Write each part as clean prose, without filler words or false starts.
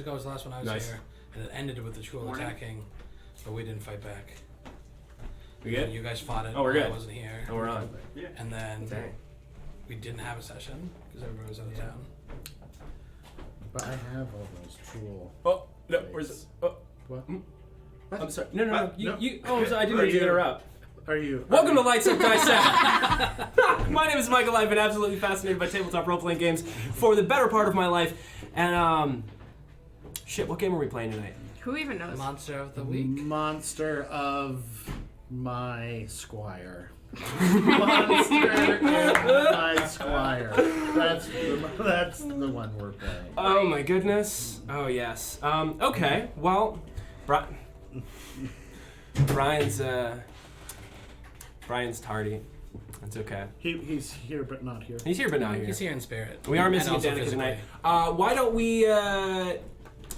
ago was the last one I was here, and it ended with the Chul attacking, but we didn't fight back. We good? You guys fought it. Oh, we're good. I wasn't here. Oh, we're on. Yeah. And then we didn't have a session because everybody was out of town. But I have all those Chul. Oh no, where's it? Oh, What? I'm sorry. No. You. Oh, I'm sorry. I didn't Are mean to you- interrupt. Are you? Welcome to Lights Up Dissect. My name is Michael. I've been absolutely fascinated by tabletop role-playing games for the better part of my life. And shit, what game are we playing tonight? Who even knows? Monster of the week. Monster of my squire. Monster of my squire. That's the one we're playing. Oh my goodness. Oh yes. Okay. Well, Brian's tardy. That's okay. He's here but not here. He's here but not here. He's here in spirit. We are missing a And also Danica tonight. physically. Why don't we?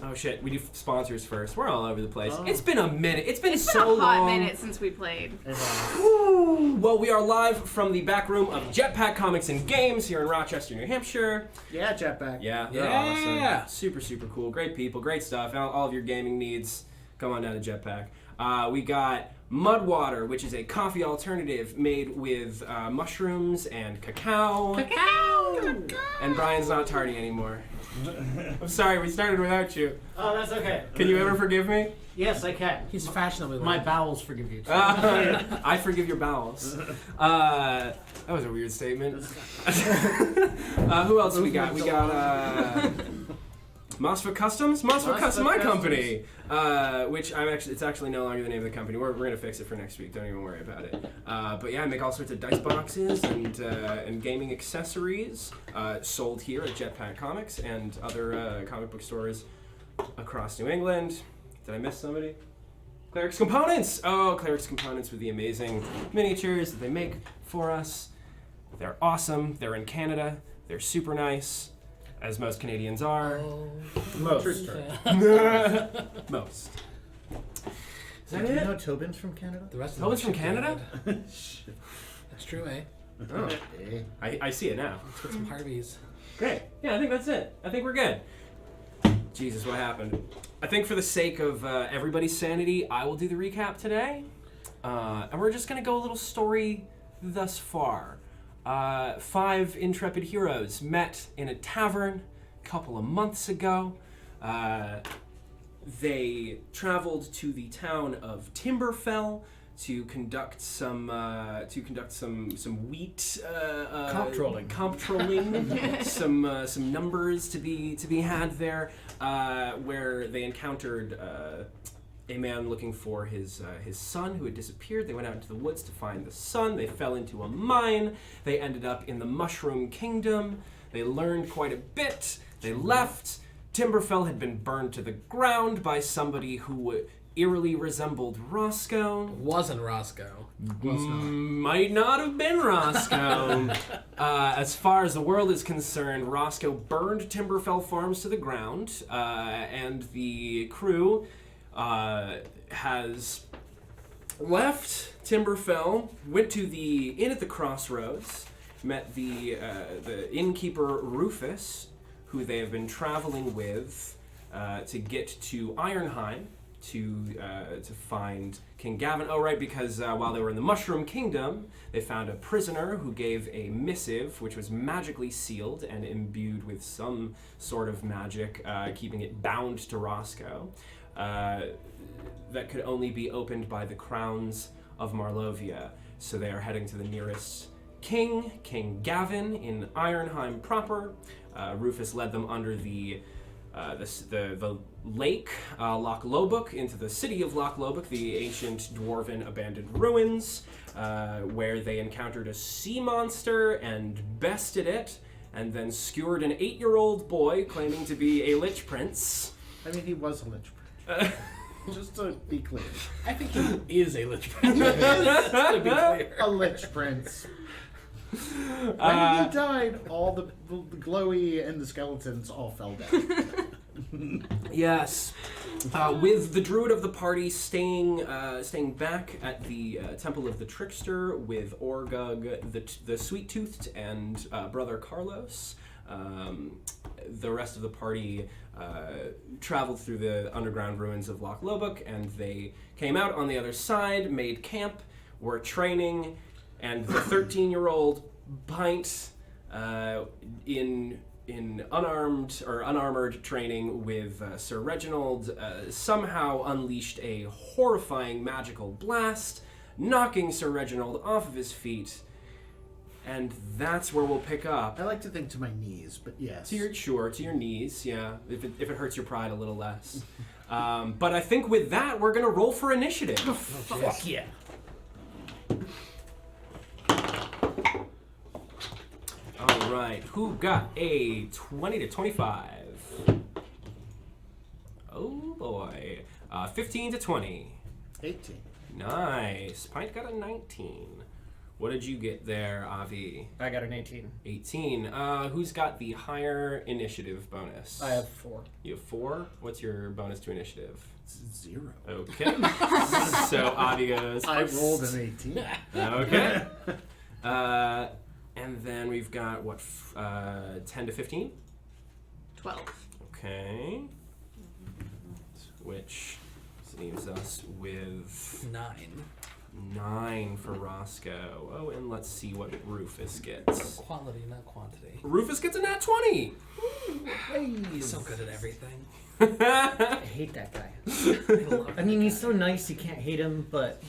Oh shit, we do sponsors first. We're all over the place. Oh. It's been a minute. It's been It's so been a hot long. minute since we played. Whew. Well, we are live from the back room of Jetpack Comics and Games here in Rochester, New Hampshire. Yeah, Jetpack. Yeah, they're awesome. Super, super cool. Great people, great stuff. All of your gaming needs, come on down to Jetpack. We got Mudwater, which is a coffee alternative made with mushrooms and cacao. And Brian's not tardy anymore. I'm sorry, we started without you. Oh, that's okay. Can you ever forgive me? Yes, I can. He's fashionably My late. bowels forgive you. Too. I forgive your bowels. That was a weird statement. Who else we got? We got Mosfet Customs. Mosfet Customs, my company. Which it's actually no longer the name of the company. We're gonna fix it for next week. Don't even worry about it. But yeah, I make all sorts of dice boxes and gaming accessories sold here at Jetpack Comics and other comic book stores across New England. Did I miss somebody? Clerics Components! Oh, Clerics Components with the amazing miniatures that they make for us. They're awesome. They're in Canada. They're super nice, as most Canadians are. Most. Most. Is that Do you it? know Tobin's from Canada? The rest of Tobin's them from should be Canada? good. That's true, eh? Oh, Eh. I see it now. Let's get some Harveys. Great. Yeah, I think that's it. I think we're good. Jesus, what happened? I think for the sake of everybody's sanity, I will do the recap today. And we're just going to go a little story thus far. 5 intrepid heroes met in a tavern a couple of months ago. They traveled to the town of Timberfell to conduct some wheat Comptrolling. some numbers to be had there, where they encountered a man looking for his son who had disappeared. They went out into the woods to find the son. They fell into a mine. They ended up in the Mushroom Kingdom. They learned quite a bit. They left. Timberfell had been burned to the ground by somebody who eerily resembled Roscoe. Wasn't Roscoe. Was not. Might not have been Roscoe. As far as the world is concerned, Roscoe burned Timberfell Farms to the ground, and the crew has left Timberfell, went to the inn at the crossroads, met the innkeeper Rufus, who they have been traveling with to get to Ironheim to find King Gavin. Oh, right, because while they were in the Mushroom Kingdom, they found a prisoner who gave a missive, which was magically sealed and imbued with some sort of magic, keeping it bound to Roscoe, that could only be opened by the crowns of Marlovia. So they are heading to the nearest king, King Gavin, in Ironheim proper. Rufus led them under the lake, Loch Lobok, into the city of Loch Lobok, the ancient dwarven abandoned ruins, where they encountered a sea monster and bested it, and then skewered an 8-year-old boy claiming to be a Lich Prince. I mean, he was a Lich Prince. Just to be clear. I think he is a Lich Prince. To be clear. A Lich Prince. When he died, all the glowy and the skeletons all fell down. Yes. With the druid of the party staying back at the Temple of the Trickster with Orgug, the Sweet-Toothed, and Brother Carlos. The rest of the party traveled through the underground ruins of Loch Lobok, and they came out on the other side, made camp, were training, and the 13-year-old Pint in unarmored training with Sir Reginald somehow unleashed a horrifying magical blast, knocking Sir Reginald off of his feet. And that's where we'll pick up. I like to think to my knees, but yes. To your knees, yeah. If it hurts your pride a little less. But I think with that, we're going to roll for initiative. Fuck yeah. All right. Who got a 20 to 25? Oh, boy. 15 to 20. 18. Nice. Pint got a 19. What did you get there, Avi? I got an 18. 18. Who's got the higher initiative bonus? I have 4. You have 4? What's your bonus to initiative? 0. Okay. So Avi goes. I rolled an 18. Okay. And then we've got, 10 to 15? 12. Okay. Which leaves us with 9 for Roscoe. Oh, and let's see what Rufus gets. Quality, not quantity. Rufus gets a nat 20! He's so good at everything. I hate that guy. I love I mean, he's so nice, you can't hate him, but...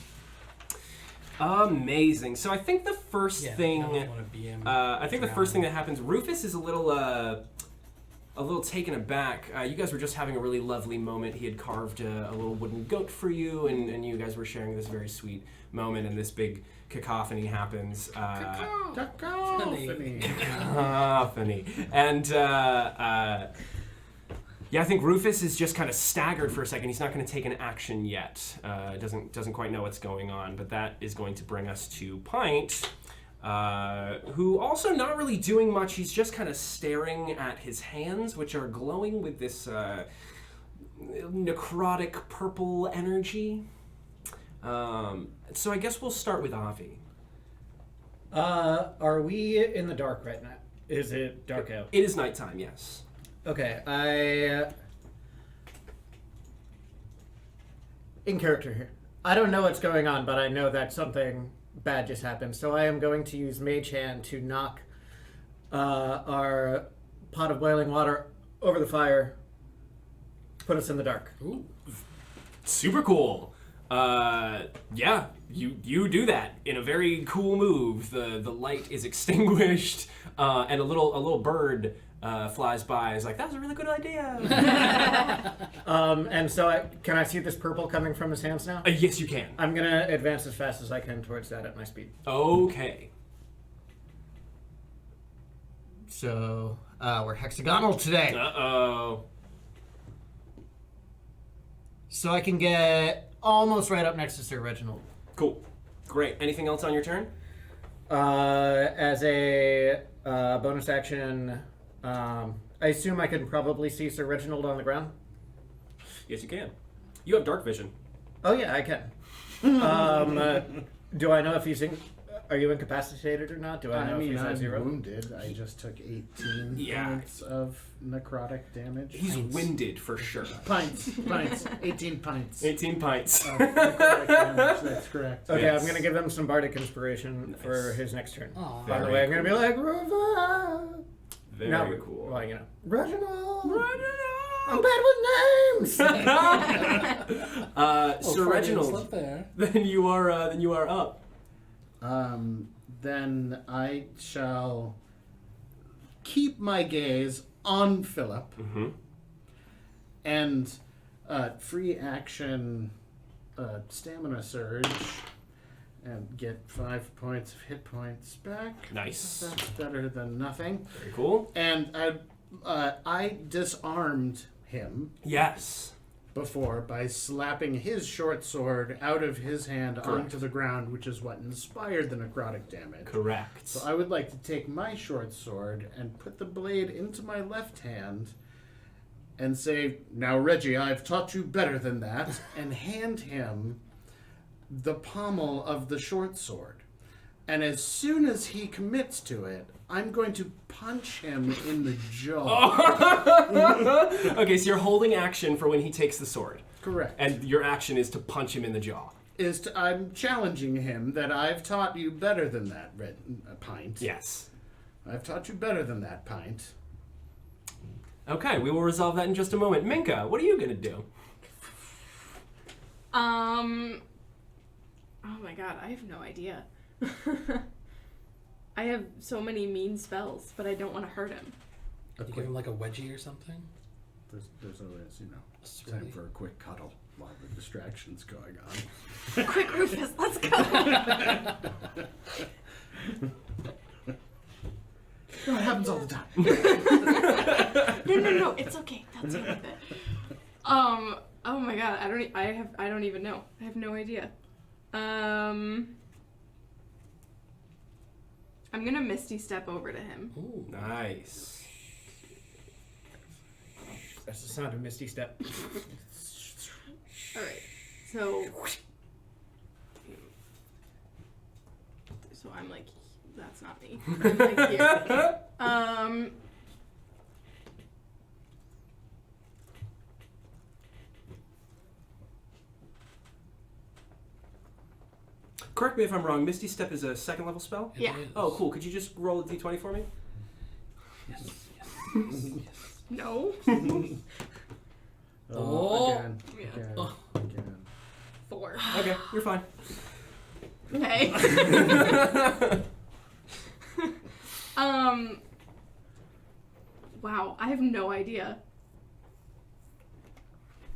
Amazing. So I think the first thing... I don't want to be him. I think the first thing that happens, Rufus is a little taken aback. You guys were just having a really lovely moment. He had carved a little wooden goat for you, and you guys were sharing this very sweet moment, and this big cacophony happens. Cacophony. Cacophony. And, yeah, I think Rufus is just kind of staggered for a second. He's not going to take an action yet. Doesn't quite know what's going on, but that is going to bring us to Pint. Who also not really doing much. He's just kind of staring at his hands, which are glowing with this necrotic purple energy. So I guess we'll start with Avi. Are we in the dark right now? Is it dark out? It is nighttime, yes. Okay, in character here. I don't know what's going on, but I know that something bad just happened, so I am going to use Mage Hand to knock our pot of boiling water over the fire, put us in the dark. Ooh. Super cool. Yeah, you do that in a very cool move. The light is extinguished, and a little bird flies by. Is like, that was a really good idea. And so can I see this purple coming from his hands now? Yes, you can. I'm gonna advance as fast as I can towards that at my speed. Okay. So we're hexagonal today. Uh-oh. So I can get almost right up next to Sir Reginald. Cool. Great. Anything else on your turn? As a bonus action, I assume I could probably see Sir Reginald on the ground. Yes, you can. You have dark vision. Oh yeah, I can. Do I know if he's are you incapacitated or not? Do I know if he's at I'm 0? wounded. I just took 18 points of necrotic damage. He's winded for sure. Pints. 18 pints. 18 pints. Of necrotic damage, that's correct. Okay, Yes. I'm gonna give him some bardic inspiration Nice. for his next turn. Aw. By the Very way, I'm gonna be like, Rufus! Very No, cool. Well, you know, Reginald! Reginald! I'm bad with names! Sir Reginald, there. then you are up. Then I shall keep my gaze on Philip Mm-hmm. and free action stamina surge and get 5 points of hit points back. Nice. That's better than nothing. Very cool. And I disarmed him Yes. before by slapping his short sword out of his hand Correct. onto the ground, which is what inspired the necrotic damage. Correct. So I would like to take my short sword and put the blade into my left hand and say, "Now, Reggie, I've taught you better than that," and hand him the pommel of the short sword. And as soon as he commits to it, I'm going to punch him in the jaw. Okay, so you're holding action for when he takes the sword. Correct. And your action is to punch him in the jaw. I'm challenging him that I've taught you better than that, Pint. Yes. I've taught you better than that, Pint. Okay, we will resolve that in just a moment. Minka, what are you gonna do? Oh my god, I have no idea. I have so many mean spells, but I don't want to hurt him. You give him like a wedgie or something? There's always, That's time really- for a quick cuddle while the distraction's going on. Quick, Rufus, let's go! No, it happens all the time. No, it's okay. That's okay with it. Oh my god, I don't even know. I have no idea. I'm gonna Misty Step over to him. Ooh. Nice. That's the sound of Misty Step. Alright, so I'm like, that's not me. I'm like here. Correct me if I'm wrong, Misty Step is a second level spell? It Yeah. is. Oh, cool. Could you just roll a d20 for me? Yes. No. Oh. Again. Yeah. Again. Oh. Again. 4. Okay, you're fine. Okay. Wow, I have no idea.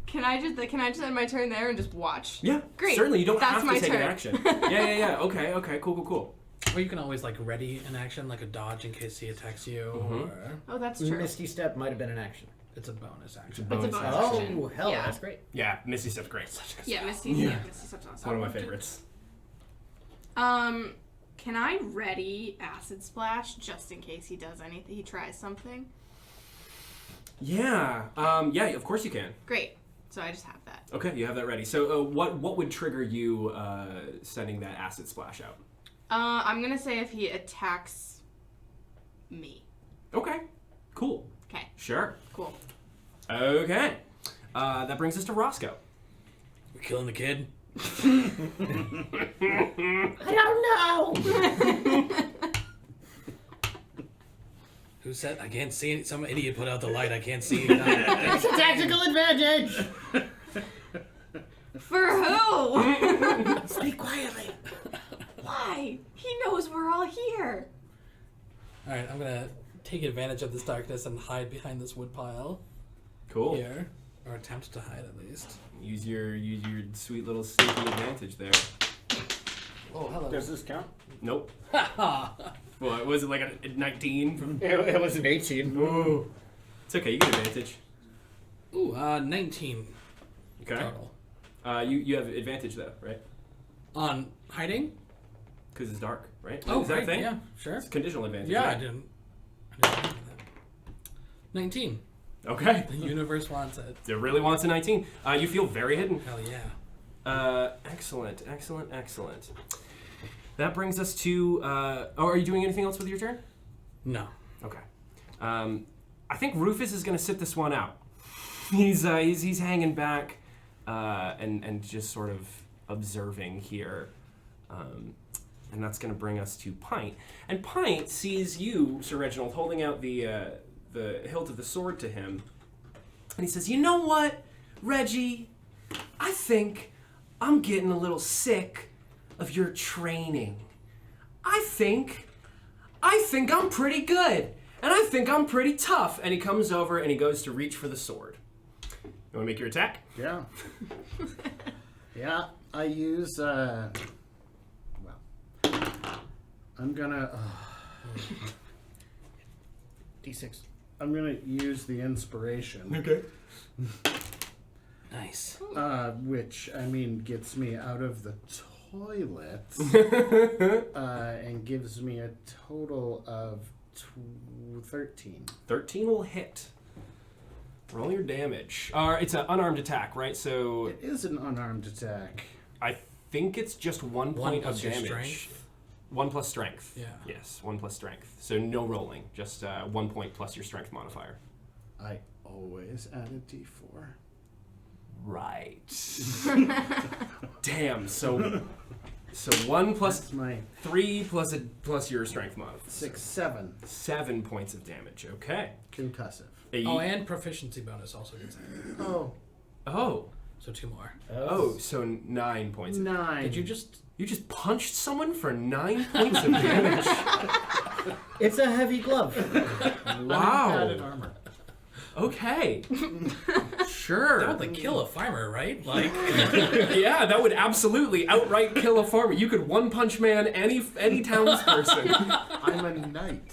Can I just end my turn there and just watch? Yeah, Great. certainly. You don't That's have my to take turn. an action. Yeah. Okay, cool. Or you can always like ready an action, like a dodge in case he attacks you, Mhm. or Oh, that's true. Misty Step might have been an action. it's a bonus action. It's a It's a bonus bonus action. action. Oh, hell, Yeah. that's great. Yeah, Misty Step's great. Yeah, Misty. Yeah. Yeah, Misty Step's It's awesome. one of my favorites. Can I ready Acid Splash just in case he does anything? He tries something. Yeah, of course you can. Great. So I just have that. Okay, you have that ready. So, what would trigger you sending that acid splash out? I'm gonna say if he attacks me. Okay, cool. Okay. Sure. Cool. Okay, that brings us to Roscoe. We're killing the kid. I don't know! Who said I can't see it? Some idiot put out the light. I can't see it. It's a tactical advantage! For who? Speak quietly. Why? He knows we're all here. All right, I'm gonna take advantage of this darkness and hide behind this wood pile Cool. here, or attempt to hide at least. Use your sweet little sneaky advantage there. Oh, hello. Does this count? Nope. Ha Well, was it like a 19 from? It was an 18. Ooh. It's okay. You get advantage. Ooh, 19 Okay. total. You have advantage though, right? On hiding? Because it's dark, right? Oh, is that a right, thing? yeah, sure. It's conditional advantage. Yeah, I right? didn't think of that. 19. Okay. The universe wants it. It really wants a 19. You feel very hidden. Hell yeah. Excellent. That brings us to. Are you doing anything else with your turn? No. Okay. I think Rufus is going to sit this one out. He's hanging back, and just sort of observing here, and that's going to bring us to Pint. And Pint sees you, Sir Reginald, holding out the hilt of the sword to him, and he says, "You know what, Reggie? I think I'm getting a little sick of your training. I think I'm pretty good, and I think I'm pretty tough." And he comes over and he goes to reach for the sword. You want to make your attack? Yeah. Yeah, I use, well, I'm gonna use the inspiration. Okay. Nice. Which, I mean, gets me out of the toilet and gives me a total of 13. 13 will hit. Roll your damage. It's an unarmed attack, right? So It is an unarmed attack. I think it's just 1 point of plus your damage. strength. 1 plus strength. Yeah. Yes, 1 plus strength. So no rolling, just 1 point plus your strength modifier. I always add a d4. Right. Damn. So 1 plus That's my 3 plus your strength modifier. 6, 7 7 points of damage. Okay. concussive. Oh, and proficiency bonus also gets added. Oh. So 2 more. Oh, so 9 points. 9. Did you just... You just punched someone for 9 points of damage? It's a heavy glove. Padded Wow. armor. Okay. Sure. That would like kill a farmer, right? Like... Yeah, that would absolutely outright kill a farmer. You could one punch man any townsperson. I'm a knight.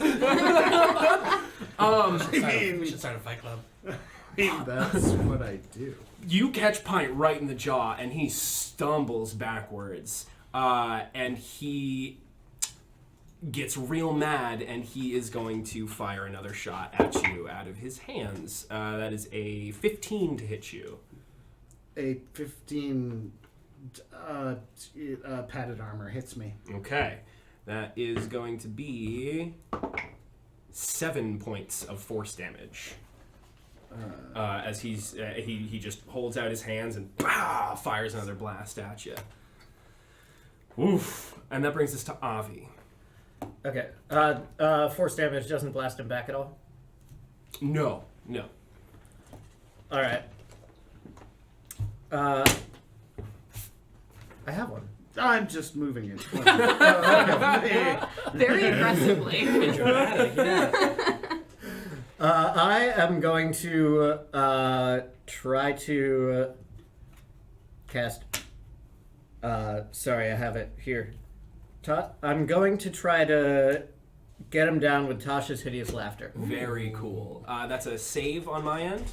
we should start a fight club. That's what I do. You catch Pint right in the jaw, and he stumbles backwards. And he gets real mad, and he is going to fire another shot at you out of his hands. That is a 15 to hit you. A 15 padded armor hits me. Okay. That is going to be 7 points of force damage. As he just holds out his hands and fires another blast at you. Oof. And that brings us to Avi. Okay. Force damage doesn't blast him back at all? No. Alright. I have one. I'm just moving it. Very aggressively. Dramatic, yeah. I am going to try to cast. Sorry, I have it here. I'm going to try to get him down with Tasha's hideous laughter. Very cool. That's a save on my end.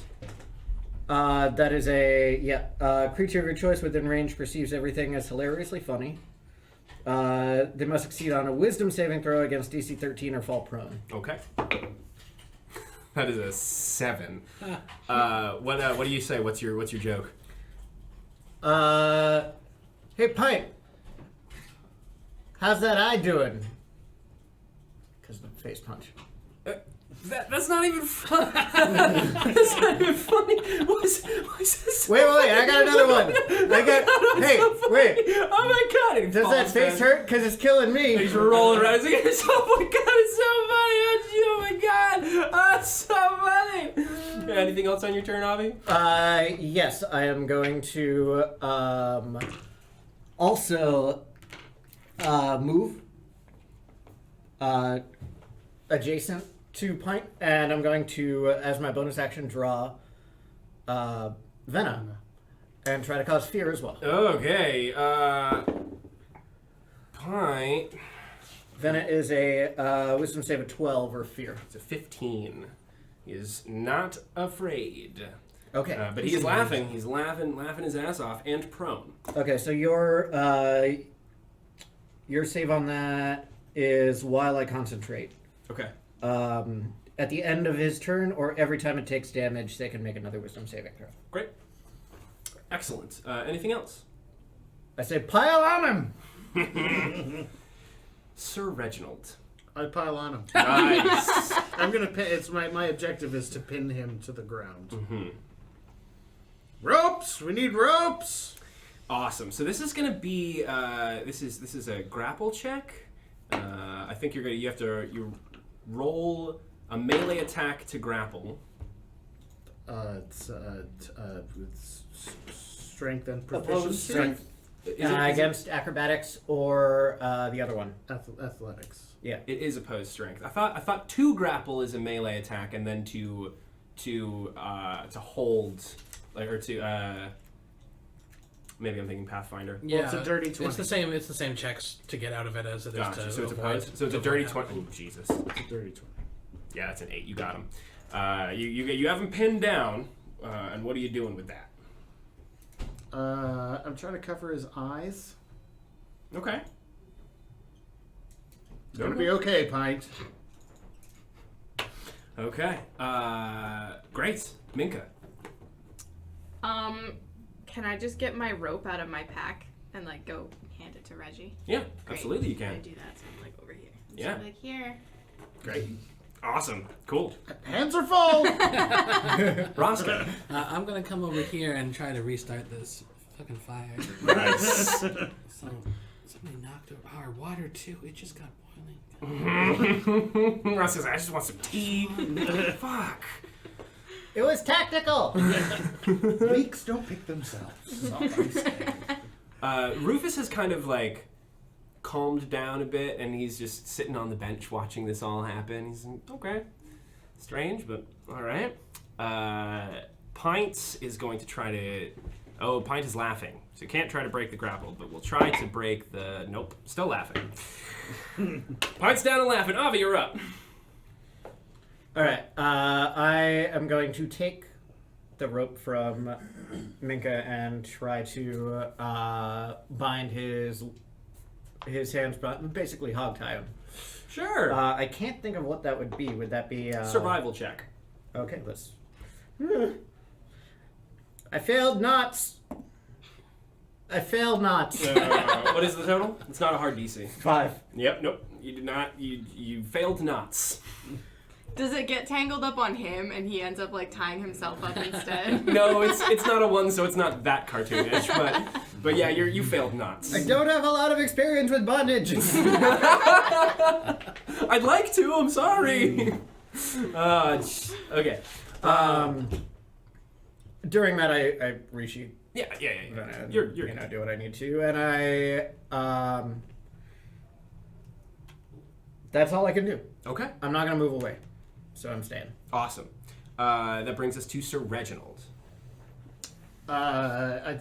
That is a creature of your choice within range perceives everything as hilariously funny. They must succeed on a Wisdom saving throw against DC 13 or fall prone. Okay. That is a 7. What do you say? What's your joke? Hey, Pipe. How's that eye doing? Because of the face punch. That's not even funny. That's not even funny. What's this? Wait, I got another one. Hey, wait. Oh my god! He Does that falls face down. hurt? Because it's killing me. He's rolling around. He's like, oh my god, it's so funny. Oh my god, oh, it's so funny. Anything else on your turn, Avi? Yes, I am going to also move adjacent to Pint, and I'm going to, as my bonus action, draw Venom and try to cause fear as well. Okay, Pint. Venom is a Wisdom save of 12 or fear. It's a 15. He is not afraid. Okay. But he is laughing. He's laughing his ass off and prone. Okay, so your save on that is while I concentrate. Okay. At the end of his turn, or every time it takes damage, they can make another Wisdom saving throw. Great. Excellent. Anything else? I say, pile on him! Sir Reginald. I pile on him. Nice. I'm gonna pin. It's my objective is to pin him to the ground. Mm-hmm. Ropes. We need ropes. Awesome. So this is going to be this is a grapple check. I think you have to roll a melee attack to grapple. It's strength and Opposed proficiency. strength. Is it Against acrobatics or the other one. Athletics. Yeah. It is opposed strength. I thought to grapple is a melee attack, and then to hold, like, or to maybe I'm thinking Pathfinder. Yeah, Well, it's a dirty 20. It's the same checks to get out of it as it is Gotcha. to So it's avoid. opposed. So it's a dirty 20. Oh Jesus. It's a dirty 20. Yeah, that's an 8. You got him. You have him pinned down. And what are you doing with that? I'm trying to cover his eyes. Okay. It's gonna be okay, Pint. Okay. Great. Minka. Can I just get my rope out of my pack? and like go hand it to Reggie. Yeah, Great. absolutely you I can. do that, so I'm like over here. Yeah. So I'm like here. Great. Awesome. Cool. Hands are full. Roscoe. I'm gonna come over here and try to restart this fucking fire. Nice. So, somebody knocked over our water too. It just got boiling. Roscoe's like, I just want some tea. Fuck. It was tactical. Leaks don't pick themselves. That's all I'm saying. Rufus has kind of like calmed down a bit, and he's just sitting on the bench watching this all happen. He's like, okay, strange, but all right. Pint is going to try to. Oh, Pint is laughing, so you can't try to break the grapple, but we'll try to break the. Nope, still laughing. Pint's down and laughing. Avi, you're up. All right. I am going to take the rope from Minka and try to bind his hands, basically hog tie him. Sure. I can't think of what that would be. Would that be Survival check. Okay, let's. I failed knots. What is the total? It's not a hard DC. 5. Yep. Nope. You did not. You failed knots. Does it get tangled up on him and he ends up like tying himself up instead? No, it's not a 1, so it's not that cartoonish. But yeah, you failed knots. I don't have a lot of experience with bondage. I'd like to. I'm sorry. Okay. During that, I resheet. Yeah. And, You're do what I need to, and I that's all I can do. okay. I'm not gonna move away, so I'm staying. Awesome. That brings us to Sir Reginald. I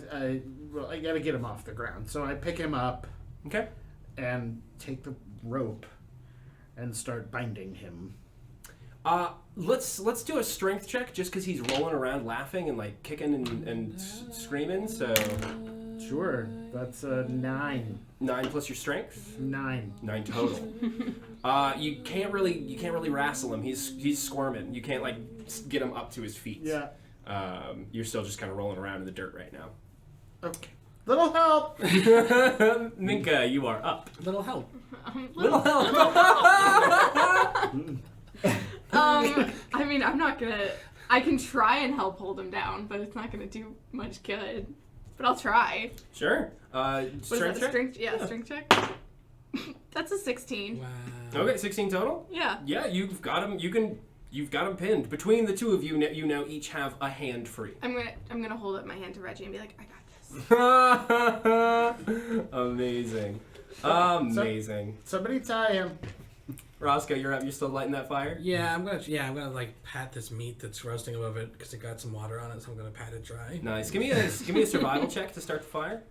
gotta get him off the ground, so I pick him up Okay. and take the rope and start binding him. Let's do a strength check just because he's rolling around laughing and like kicking and screaming. So Sure, that's a 9. 9 plus your strength. 9. 9 total. You can't really wrestle him. He's squirming. You can't like get him up to his feet. Yeah. You're still just kind of rolling around in the dirt right now. Okay. Little help. Minka, you are up. Little help. Little help. I mean, I'm not gonna. I can try and help hold him down, but it's not gonna do much good. But I'll try. Sure. What is Strength that, check? strength? Yeah, strength check. That's a 16. Wow. Okay, 16 total. Yeah. Yeah, you've got him. You've got him pinned. Between the two of you, you now each have a hand free. I'm gonna hold up my hand to Reggie and be like, I got this. Amazing. Amazing. Somebody tie him. Roscoe, you're up. You're still lighting that fire? Yeah, I'm gonna like pat this meat that's roasting above it because it got some water on it, so I'm gonna pat it dry. Nice. Give me a survival check to start the fire.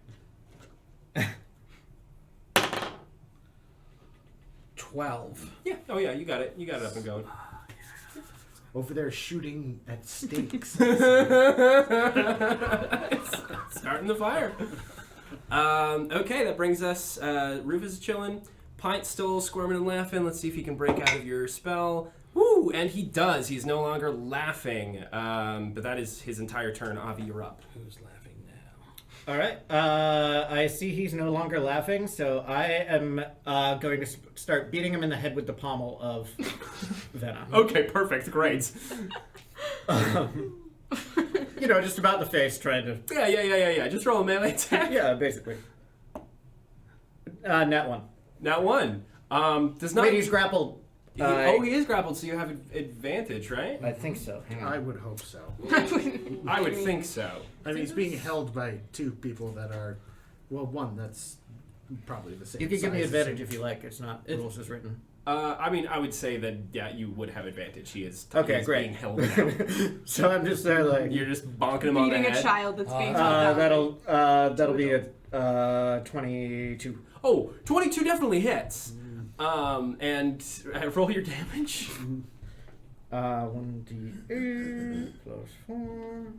12. Yeah. Oh yeah, you got it. You got it up and going. Over there shooting at stakes. Starting the fire. Okay, that brings us. Rufus is chilling. Pint's still squirming and laughing. Let's see if he can break out of your spell. Woo! And he does. He's no longer laughing. But that is his entire turn. Avi, you're up. Who's laughing now? All right. I see he's no longer laughing, so I am going to start beating him in the head with the pommel of venom. Okay, perfect. Great. Just about the face, trying to. Yeah. Just roll a melee attack. Yeah, basically. Nat 1. Now one. Does not. Wait, he's grappled. He is grappled, so you have advantage, right? I think so. Hang on. I would hope so. I would think so. I mean, he's being held by 2 people that are, well, one that's probably the same. You can give me size as advantage him. if you like. It's not rules as written. I mean, I would say that you would have advantage. He is Great. being held now. So I'm just there like. You're just bonking him on the Beating head. a child that's being held down. That'll be a 22. Oh, 22 definitely hits. And roll your damage. 1d8 plus 4.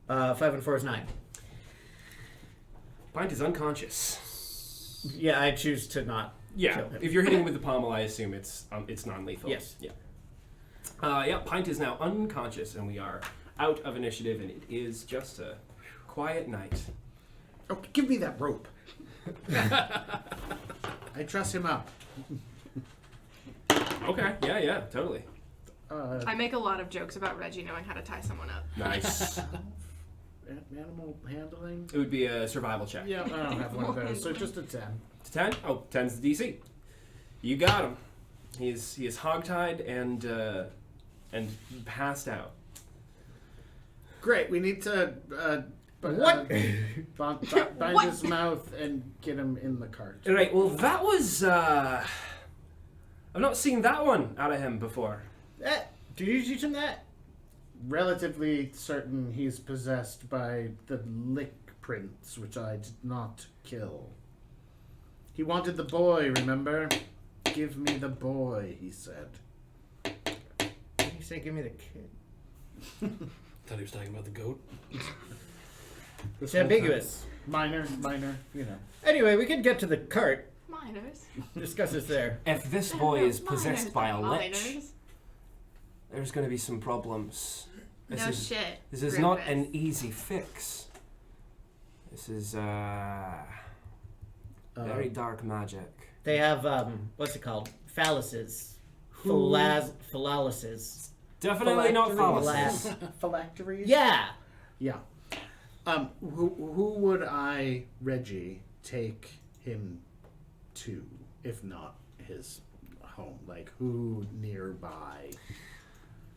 5 and 4 is 9. Pint is unconscious. Yeah, I choose to not. Yeah, kill him. if you're hitting with the pommel, I assume it's non-lethal. Yes. Yeah. Pint is now unconscious, and we are out of initiative, and it is just a quiet night Oh, give me that rope. I truss him up. Okay. Yeah. Totally. I make a lot of jokes about Reggie knowing how to tie someone up. Nice. Animal handling? It would be a survival check. Yeah, I don't have one of those, so just a 10. To 10? Oh, 10's the DC. You got him. He is hogtied and passed out. Great. We need to. What? Bind What? his mouth and get him in the cart. Right. Well, that was. I've not seen that one out of him before. Did you teach him that? Relatively certain he's possessed by the Lick Prince, which I did not kill. He wanted the boy, remember? Give me the boy, he said. Did you say give me the kid? Thought he was talking about the goat. It's ambiguous. Minor, you know. Anyway, we could get to the cart. Minors. Discuss this there. If this boy is possessed by a lich, Minors. there's going to be some problems. No shit. This is not an easy fix. This is very dark magic. They have what's it called? Phalluses. Phalalyses. Definitely not Phylacteries. phalluses. Phylacteries? Yeah. Yeah. Who would I, Reggie, take him to, if not his home? Like, who nearby?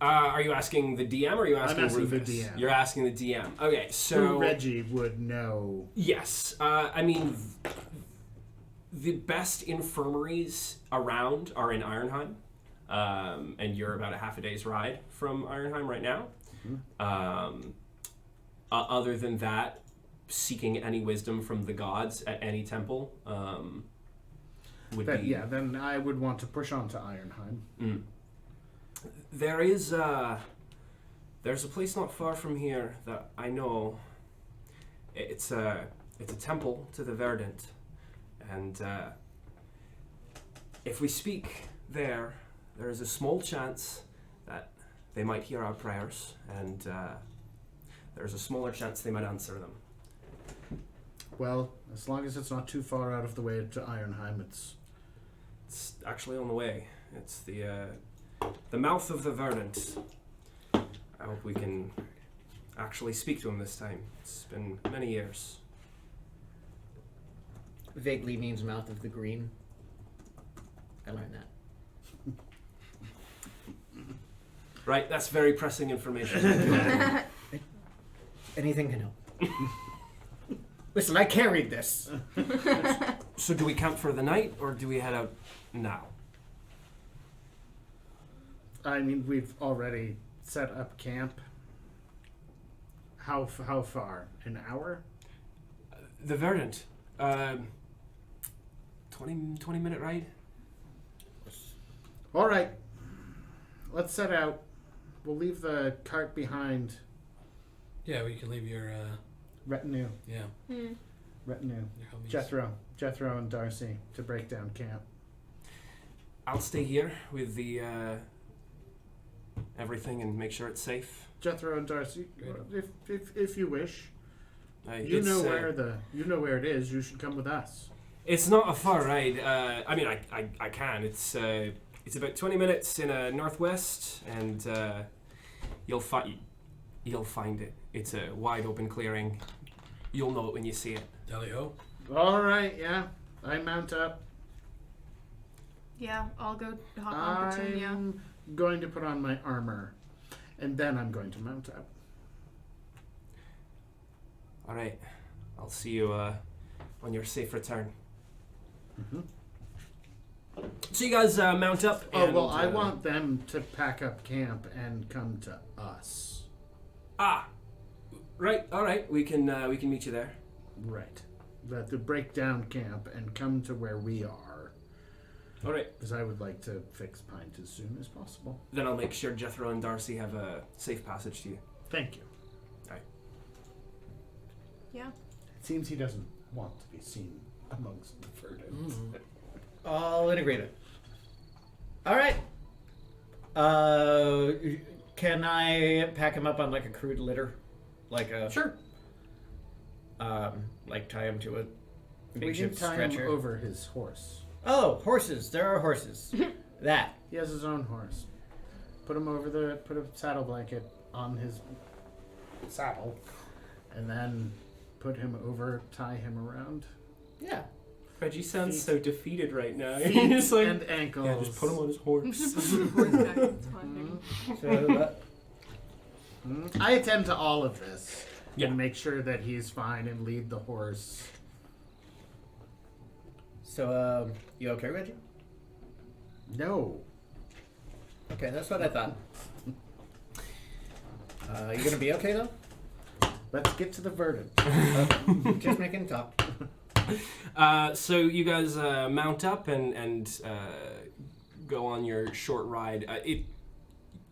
Are you asking the DM or are you asking asking the Rufus? DM. You're asking the DM. Okay, so Who Reggie would know? yes, I mean the best infirmaries around are in Ironheim, and you're about a half a day's ride from Ironheim right now. Mm-hmm. Other than that, seeking any wisdom from the gods at any temple would be. Yeah, then I would want to push on to Ironheim. Mm. There's a place not far from here that I know. It's a temple to the Verdant, and if we speak there is a small chance that they might hear our prayers, and there's a smaller chance they might answer them. Well, as long as it's not too far out of the way to Ironheim, it's actually on the way. It's the mouth of the Verdant. I hope we can actually speak to him this time. It's been many years. Vaguely means mouth of the green. I learned that. Right, that's very pressing information. Anything can help. Listen, I carried this. So do we camp for the night, or do we head out now? I mean, we've already set up camp. How far? An hour? The Verdant. 20-minute ride? All right. Let's set out. We'll leave the cart behind. Yeah, we can leave your Retinue. your homies. Jethro and Darcy to break down camp. I'll stay here with the everything and make sure it's safe. Jethro and Darcy, Great. if you wish. You It's, know where it is. You should come with us. It's not a far ride. I mean, I can. It's about 20 minutes in a northwest, and you'll find it. It's a wide open clearing. You'll know it when you see it. Tally ho. All right, yeah. I mount up. Yeah, I'll go hop on Petunia. I'm going to put on my armor, and then I'm going to mount up. All right. I'll see you on your safe return. Mm-hmm. So you guys mount up. Oh, And, well, I want them to pack up camp and come to us. Right. All right. We can meet you there. Right. To break down camp and come to where we are. All right. Because I would like to fix Pint as soon as possible. Then I'll make sure Jethro and Darcy have a safe passage to you. Thank you. Yeah. It seems he doesn't want to be seen amongst the Verdants. All in agreement. All right. Can I pack him up on like a crude litter? Like a Sure. like tie him to a We can makeshift tie stretcher. him over his horse. Oh, horses! There are horses. That. He has his own horse. Put a saddle blanket on his saddle, and then tie him around. Yeah. Reggie sounds Feet. so defeated right now. Feet He's like, and ankles. yeah, just put him on his horse. It's fine. So I attend to all of this. Yeah. And make sure that he's fine and lead the horse. So, you okay, Reggie? No. Okay, that's what I thought. You gonna be okay though? Let's get to the Verdant. Just making talk. So you guys mount up and go on your short ride.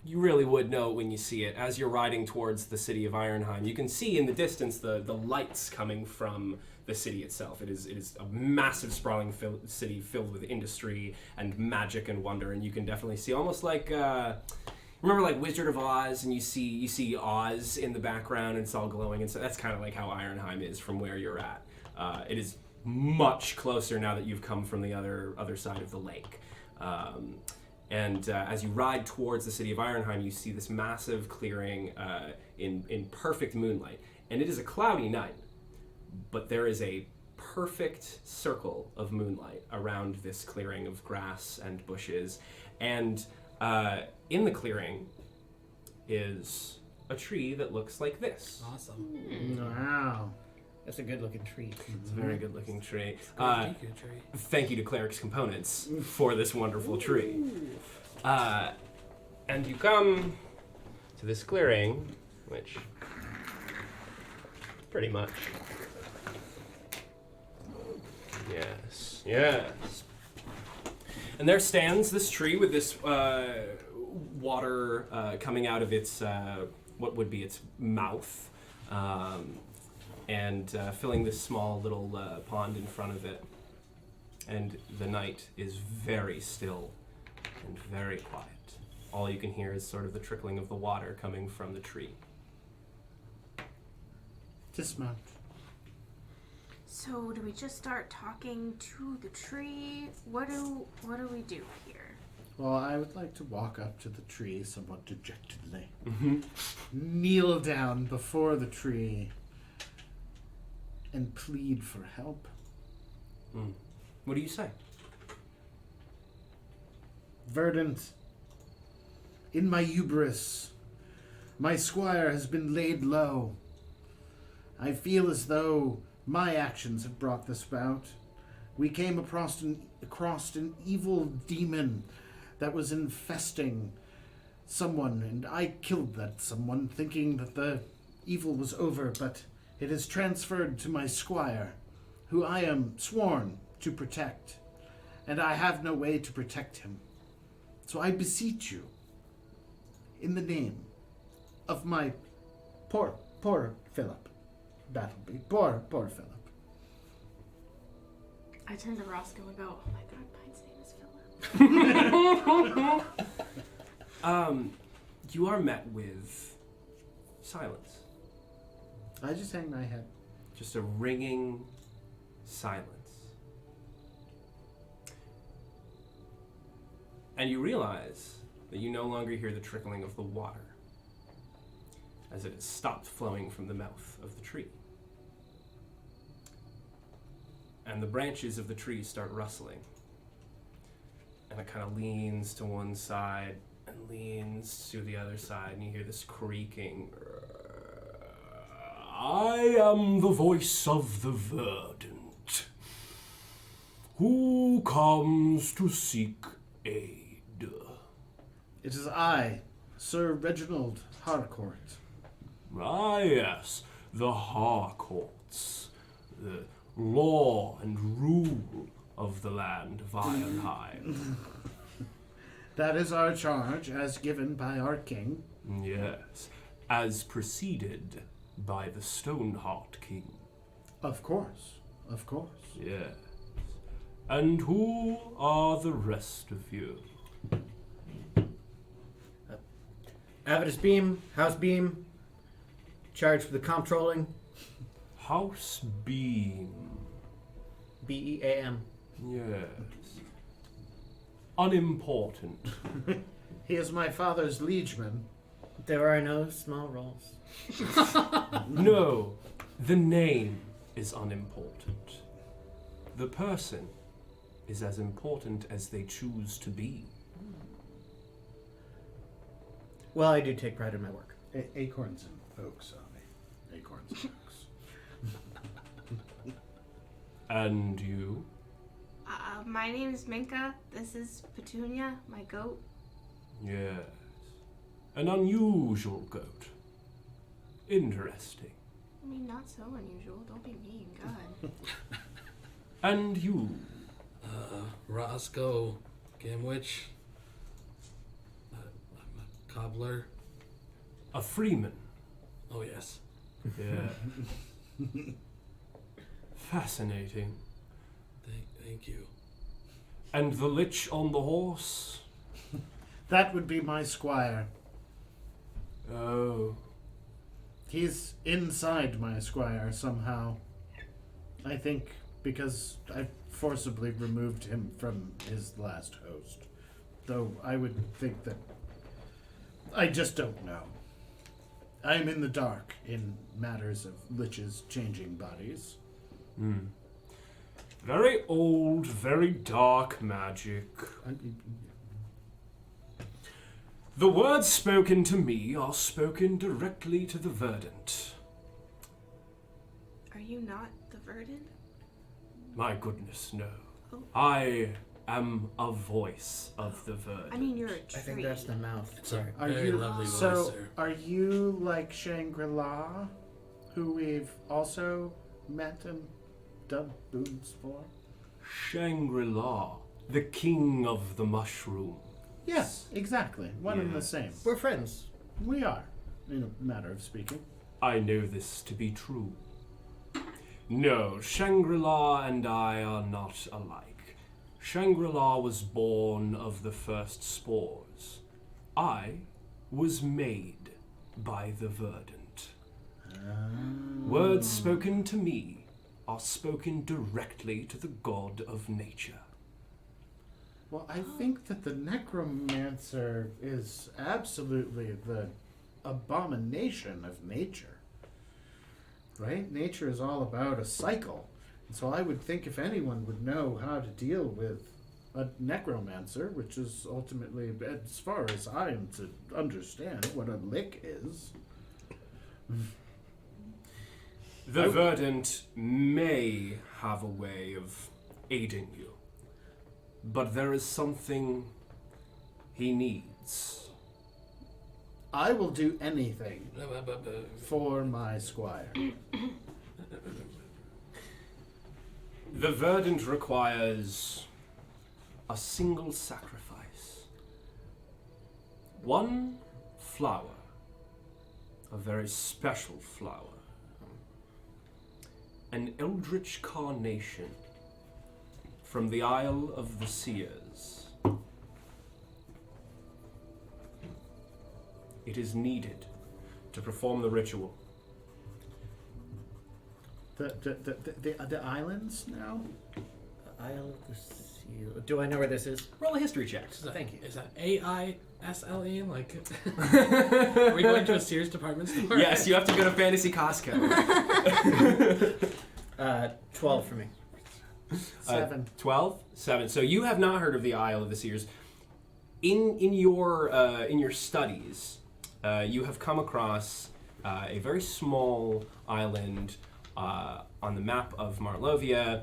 You really would know when you see it. As you're riding towards the city of Ironheim, you can see in the distance the lights coming from the city itself. It is a massive, sprawling city filled with industry and magic and wonder, and you can definitely see almost like remember like Wizard of Oz, and you see Oz in the background, and it's all glowing, and so that's kind of like how Ironheim is from where you're at. It is much closer now that you've come from the other side of the lake. And as you ride towards the city of Ironheim, you see this massive clearing in perfect moonlight. And it is a cloudy night, but there is a perfect circle of moonlight around this clearing of grass and bushes. And in the clearing is a tree that looks like this. Awesome. Wow. That's a good looking tree. It's a very good looking tree. Thank you, tree. Thank you to Cleric's Components for this wonderful tree. And you come to this clearing, which pretty much. Yes. And there stands this tree with this water coming out of its, what would be its mouth. And filling this small little pond in front of it. And the night is very still and very quiet. All you can hear is sort of the trickling of the water coming from the tree. Dismount. So, do we just start talking to the tree? What do we do here? Well, I would like to walk up to the tree somewhat dejectedly. Kneel down before the tree and plead for help. What do you say? Verdant, in my hubris, my squire has been laid low. I feel as though my actions have brought this about. We came across an evil demon that was infesting someone, and I killed that someone, thinking that the evil was over, but it is transferred to my squire, who I am sworn to protect, and I have no way to protect him. So I beseech you, in the name of my poor Philip, Battleby, poor Philip. I turn to Roscoe and go, oh my god, Pine's name is Philip. You are met with silence. I just hang my head. Just a ringing silence. And you realize that you no longer hear the trickling of the water, as it has stopped flowing from the mouth of the tree. And the branches of the tree start rustling. And it kind of leans to one side and leans to the other side, and you hear this creaking. I am the voice of the Verdant, who comes to seek aid. It is I, Sir Reginald Harcourt. Ah, yes, the Harcourts, the law and rule of the land of Ironheim. That is our charge, as given by our king. Yes, as preceded by the Stoneheart King. Of course. Yes. And who are the rest of you? Avitus Beam, House Beam, charged for the comptrolling. House Beam. Beam. Yes. Unimportant. He is my father's liegeman. There are no small roles. No, the name is unimportant. The person is as important as they choose to be. Well, I do take pride in my work. Acorns and oaks, Avi. Acorns and oaks. And you? My name is Minka. This is Petunia, my goat. Yes. An unusual goat. Interesting. I mean, not so unusual. Don't be mean, God. And you? Roscoe, Gamwitch, I'm a cobbler. A freeman. Oh yes. Yeah. Fascinating. Thank you. And the lich on the horse? That would be my squire. Oh. He's inside my squire somehow. I think because I forcibly removed him from his last host. Though I would think that... I just don't know. I'm in the dark in matters of liches changing bodies. Hmm. Very old, very dark magic. The words spoken to me are spoken directly to the Verdant. Are you not the Verdant? My goodness, no. Oh. I am a voice of the Verdant. I mean, you're a tree. I think that's the mouth. It's Sorry. a very lovely voice, so sir. are you like Shangri-La, who we've also met and done boons for? Shangri-La, the king of the mushroom. Yes, exactly. One and the Yes. same. We're friends. We are, in a matter of speaking. I know this to be true. No, Shangri-La and I are not alike. Shangri-La was born of the first spores. I was made by the Verdant. Words spoken to me are spoken directly to the god of nature. Well, I think that the necromancer is absolutely the abomination of nature. Right? Nature is all about a cycle. And so I would think if anyone would know how to deal with a necromancer, which is ultimately, as far as I am to understand, what a lick is. The Verdant may have a way of aiding you, but there is something he needs. I will do anything for my squire. The Verdant requires a single sacrifice. One flower, a very special flower, an eldritch carnation from the Isle of the Sears. It is needed to perform the ritual. The islands now? Isle of the Seal. Do I know where this is? Roll a history check. Thank you. Is that AISLE? Like, are we going to a Sears department store? Yes, you have to go to Fantasy Costco. 12 for me. 7. 12? 7. So you have not heard of the Isle of the Sears. In your studies, you have come across a very small island on the map of Marlovia,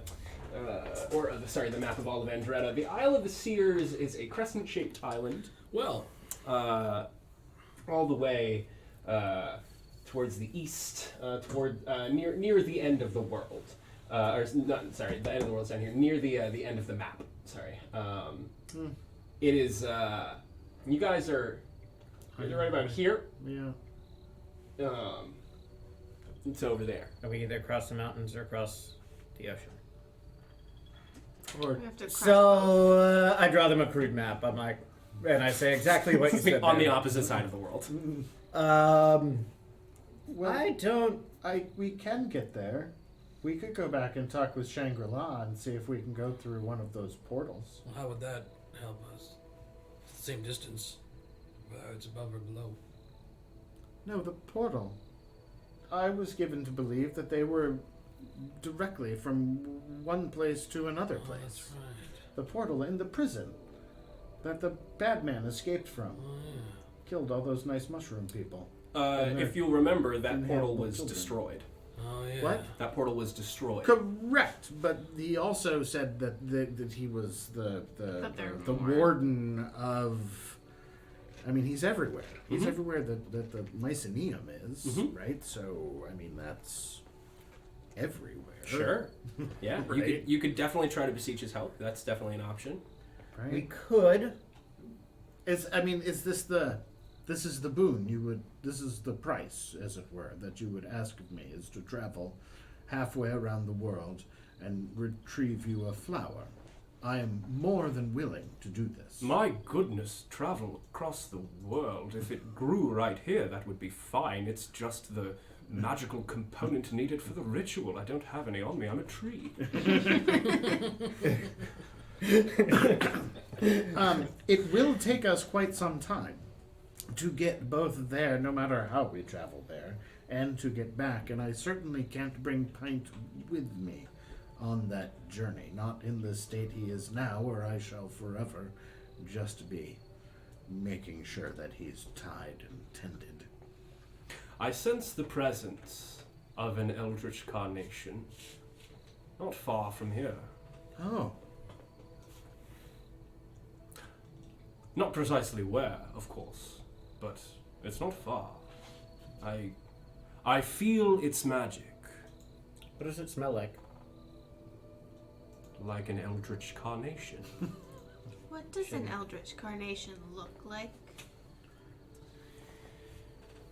the map of all of Andretta. The Isle of the Sears is a crescent-shaped island, Well, all the way towards the east, near the end of the world. The end of the world's down here, near the end of the map. Sorry. It is. You guys are. You're right about here. Yeah. It's over there. Are we either across the mountains or across the ocean? Or We have to cross both. So I draw them a crude map. I'm like, and I say exactly what you said. On the there. opposite side of the world. Well, I don't. we can get there. We could go back and talk with Shangri-La and see if we can go through one of those portals. Well, how would that help us? It's the same distance, whether it's above or below. No, the portal. I was given to believe that they were directly from one place to another Oh, place. that's right. The portal in the prison that the bad man escaped from. Oh, yeah. Killed all those nice mushroom people. If you'll remember, that Inhale portal the was children. destroyed. Oh, yeah. What? That portal was destroyed. Correct, but he also said that he was the That they're warden of. I mean, he's everywhere. He's Mhm. everywhere that the mycelium is, Mhm. right? So, I mean, that's everywhere. Sure. Yeah, Right. you could definitely try to beseech his help. That's definitely an option. Right? We could. Is the boon you would? This is the price, as it were, that you would ask of me, is to travel halfway around the world and retrieve you a flower. I am more than willing to do this. My goodness, travel across the world. If it grew right here, that would be fine. It's just the magical component needed for the ritual. I don't have any on me. I'm a tree. It will take us quite some time to get both there, no matter how we travel there, and to get back. And I certainly can't bring Pint with me on that journey. Not in the state he is now, where I shall forever just be making sure that he's tied and tended. I sense the presence of an eldritch carnation not far from here. Oh, Not precisely where, of course, but it's not far. I feel its magic, What does it smell like? like an eldritch carnation. What does an eldritch carnation look like?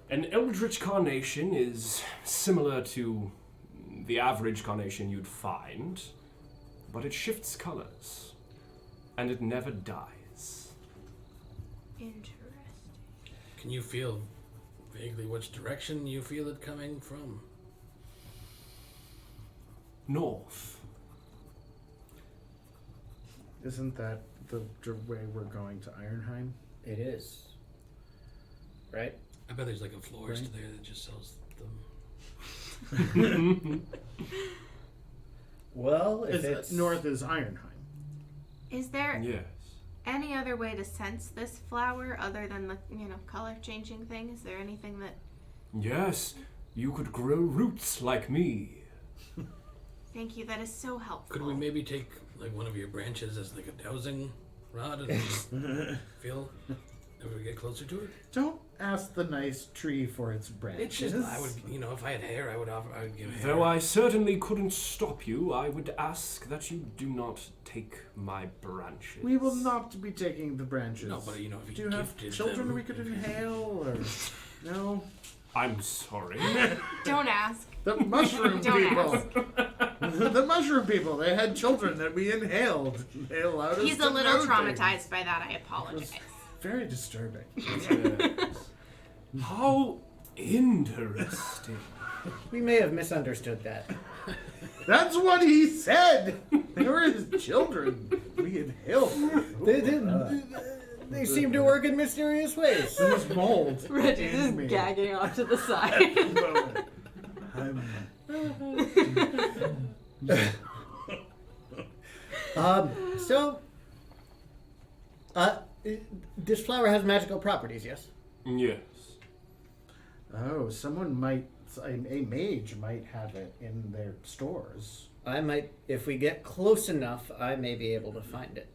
An eldritch carnation is similar to the average carnation you'd find, but it shifts colors, and it never dies. Interesting. Can you feel vaguely which direction you feel it coming from? North. isn't that the way we're going to Ironheim? It is. Right? I bet there's like a florist Right. there that just sells them. Well, if it's North is Ironheim. Is there Yes. any other way to sense this flower other than the, color changing thing? Is there anything that... Yes, you could grow roots like me. Thank you, that is so helpful. Could we maybe take like one of your branches as like a dowsing rod and just feel if we get closer to it? Don't ask the nice tree for its branches. It's just I would, if I had hair, I would give hair. Though I certainly couldn't stop you, I would ask that you do not take my branches. We will not be taking the branches. No, but if you Do you have gifted children them, we could inhale, or no? I'm sorry. Don't ask. The mushroom Don't people. The mushroom people. They had children that we inhaled. They allowed us He's to a little know traumatized things. by that. I apologize. Very disturbing. Yes. How interesting. we may have misunderstood that. That's what he said. They were his children. We inhaled. They seem to work in mysterious ways. There's mold. Reggie's in just me. gagging off to the side. So, this flower has magical properties, yes? Yes. Oh, someone might, a mage might have it in their stores. I might, if we get close enough, I may be able to find it.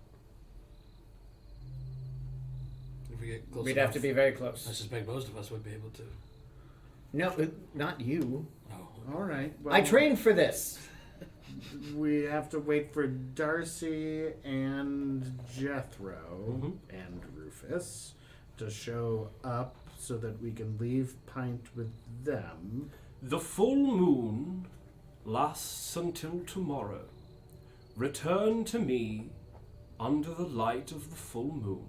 If we get close We'd enough, have to be very I close. suspect most of us would be able to. No, not you. Oh, All right. Well, I trained for this. We have to wait for Darcy and Jethro and Rufus to show up so that we can leave Pint with them. The full moon lasts until tomorrow. Return to me under the light of the full moon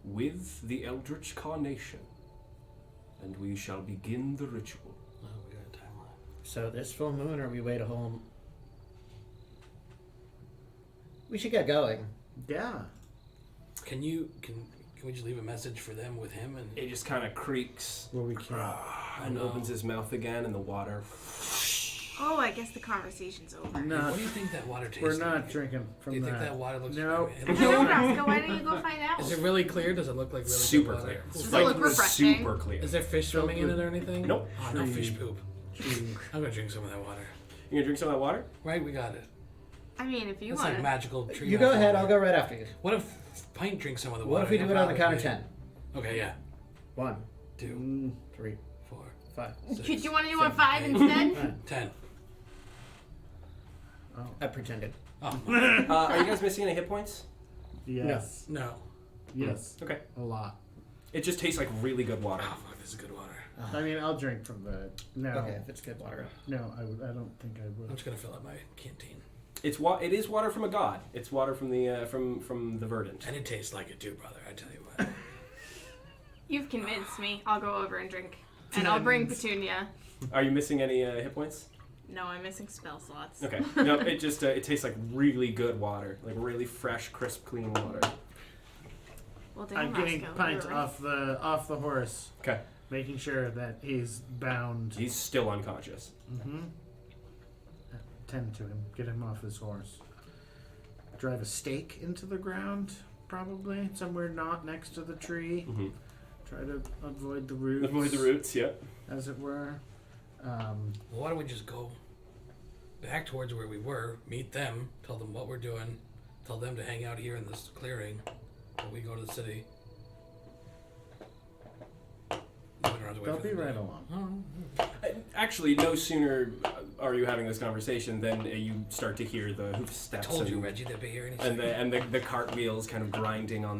with the eldritch carnation. and we shall begin the ritual. Oh, we got a timeline. So this full moon, or we wait a whole... We should get going. Yeah. Can we just leave a message for them with him and It just kind of creaks Well, we can't. and opens his mouth again, and the water. Oh, I guess the conversation's over. No, what do you think that water tastes we're not like? drinking from Do you that. think that water looks No. No, Roscoe, why don't you go find out? Is it really clear? Does it look like really Super good water? clear. Does it Like, look refreshing? super clear. Is there fish swimming in it or anything? Nope. Oh, no fish poop. Tree. I'm gonna drink some of that water. You gonna drink some of that water? Right, we got it. I mean, if you That's want like to. magical tree. You go water. ahead, I'll go right after you. What if Pint drinks some of the water? What if we do He'll it on the count probably of be- 10? Okay, yeah. 1, 2, 3, 4, 5. 6, Could you want to do a 7, 5 8, instead? 10. I pretended. Oh, Are you guys missing any hit points? Yes. no. Yes. Okay. A lot. It just tastes like really good water. Oh, fuck, this is good water. I mean, I'll drink from the. No. Okay, if it's good water. No, I don't think I I'm would. just gonna fill up my canteen. It is water from a god. It's water from the from the Verdant. And it tastes like it too, brother, I tell you what. You've convinced me. I'll go over and drink. And I'll bring Petunia. Are you missing any hit points? No, I'm missing spell slots. Okay. No, it just it tastes like really good water, like really fresh, crisp, clean water. Well, damn, I'm getting Roscoe, Pint you're right. off the horse, Okay. making sure that he's bound. He's still unconscious. Mm-hmm. Tend to him. Get him off his horse. Drive a stake into the ground, probably somewhere not next to the tree. Mm-hmm. Try to avoid the roots. Avoid the roots. Yep. as it were. Well, why don't we just go back towards where we were, meet them, tell them what we're doing, tell them to hang out here in this clearing while we go to the city. We don't have to wait They'll for be them to- right along. Actually, no sooner are you having this conversation than you start to hear the hoof I steps. told you, and- Reggie, they'd be here any second. and the cartwheels kind of grinding on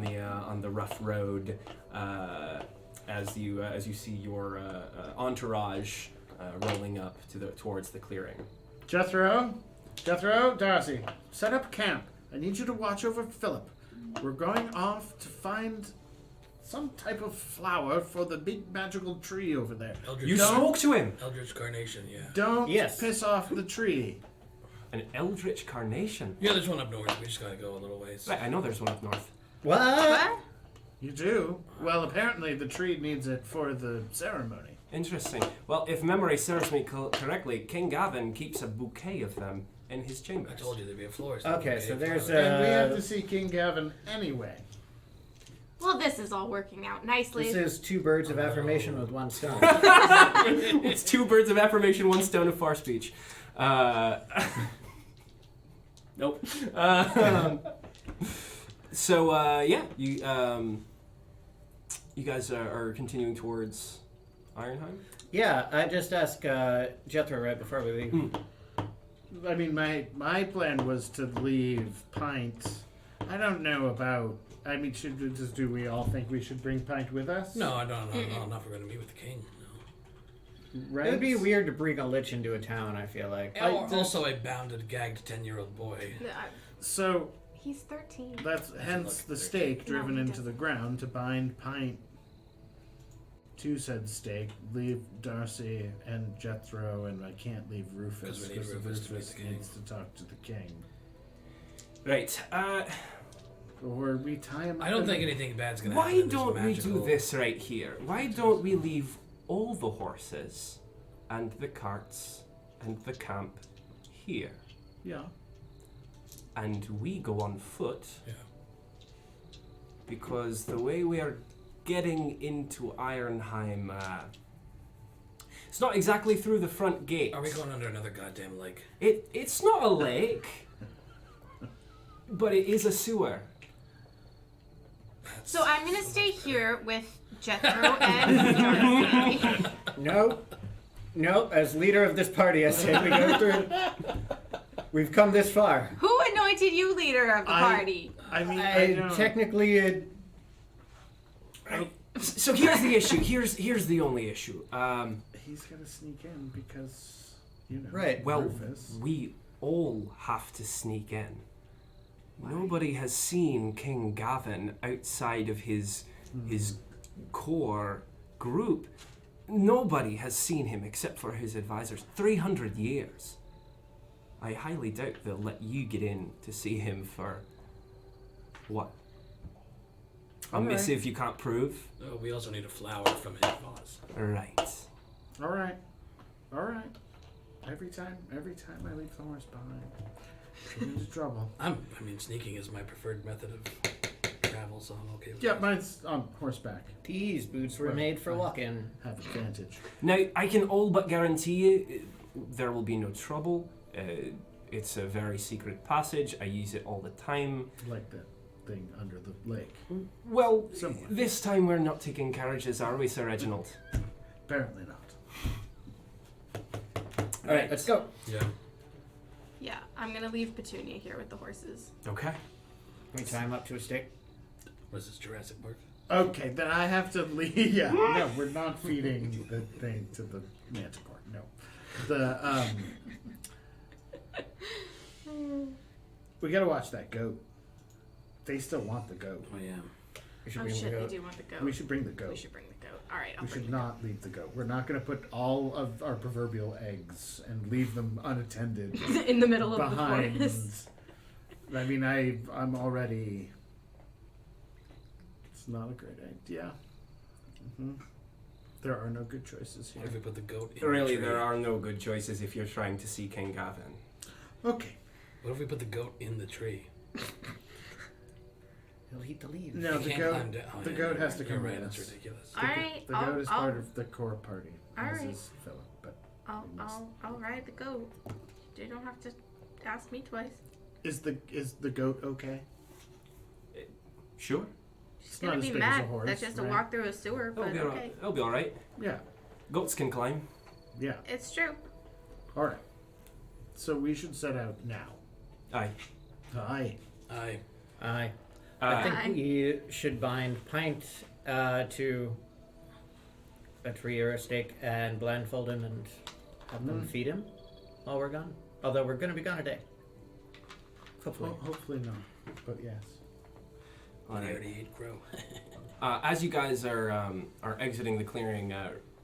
the rough road as you see your entourage rolling up towards the clearing. Jethro, Darcy, set up camp. I need you to watch over Philip. We're going off to find some type of flower for the big magical tree over there. Eldritch, You spoke to him. Eldritch Carnation, yeah. Don't Yes. piss off the tree. An eldritch carnation. Yeah, there's one up north. We just gotta go a little ways. Right, I know there's one up north. What? What? You do? Well, apparently the tree needs it for the ceremony. Interesting. Well, if memory serves me correctly, King Gavin keeps a bouquet of them in his chambers. I told you there'd be a florist. Okay, so there's And we have to see King Gavin anyway. Well, this is all working out nicely. This is 2 birds of affirmation with 1 stone. It's 2 birds of affirmation, 1 stone of far speech. Nope. Yeah, you guys are continuing towards Ironheim. Yeah, I just asked Jethro right before we leave. I mean, my plan was to leave Pint. I don't know about. I mean, do we all think we should bring Pint with us? No, I don't know. Not if we're gonna meet with the king. No. Right? It would be weird to bring a lich into a town, I feel like. Also, a bounded, gagged 10-year-old boy. So He's 13. that's hence the stake driven he into doesn't. the ground to bind Pint to said stake. Leave Darcy and Jethro, and I can't leave Rufus 'Cause we need because Rufus to meet Rufus the king. needs to talk to the king. Right. Or we tie him up. I don't in think a- anything bad's gonna Why happen. in this don't we magical- do this right here? Why don't we leave all the horses and the carts and the camp here? Yeah. And we go on foot Yeah. because the way we are getting into Ironheim, it's not exactly through the front gate. Are we going under another goddamn lake? It's not a lake, but it is a sewer. So I'm gonna stay here with Jethro and Darcy. Nope. As leader of this party, I say we go through. We've come this far. Who anointed you leader of the party? I mean, I don't. Technically, So here's the issue. Here's the only issue. He's gonna sneak in because, Right. Well, Rufus. we all have to sneak in. Nobody has seen King Gavin outside of his core group. nobody has seen him except for his advisors. 300 years. I highly doubt they'll let you get in to see him for... what? A All right. missive you can't prove? Oh, we also need a flower from his boss. Right. All right. All right. Every time I leave the horse behind, get into trouble. I mean, sneaking is my preferred method of travel, so I'm okay with Yeah, that. mine's on horseback. These boots were made for walking. Have advantage. Now, I can all but guarantee you there will be no trouble. It's a very secret passage. I use it all the time. Like that thing under the lake. Well, Somewhere. this time we're not taking carriages, are we, Sir Reginald? Apparently not. All right, let's go. Yeah. Yeah, I'm gonna leave Petunia here with the horses. Okay. Can we tie him up to a stick? What is this, Jurassic Park? Okay, then I have to leave. Yeah, no, we're not feeding the thing to the manticore. No, we gotta watch that goat. They still want the goat. Oh, yeah. We should Oh bring the shit, goat. they do want the goat. We should bring the goat. We should bring the goat. All right, I'll We bring should the not leave the goat. We're not gonna put all of our proverbial eggs and leave them unattended goat. In the middle of behind. the forest. I mean, I'm already. It's not a great idea. There are no good choices What if here. we put the goat in Really, the tree? there are no good choices if you're trying to see King Gavin. Okay. What if we put the goat in the tree? He'll eat the leaves. No, He the can't goat. climb down. Oh, The yeah, goat you're has to right. You're come right. with That's us. ridiculous. All right, The goat is part of the core party. All as right. is Philip, but I'll ride the goat. You don't have to ask me twice. is the goat okay? Sure. She's not gonna as be big as a mad horse, that she has to right? walk through a sewer, but okay. It'll be alright. Yeah. Goats can climb. Yeah. It's true. All right. So we should set out now. Aye. Aye. Aye. I Uh, think Aye. we should bind Pint to a tree or a stake and blindfold him and have them feed him while we're gone. Although we're going to be gone a day. Hopefully. Well, hopefully not. But yes. I already ate crow. as you guys are exiting the clearing,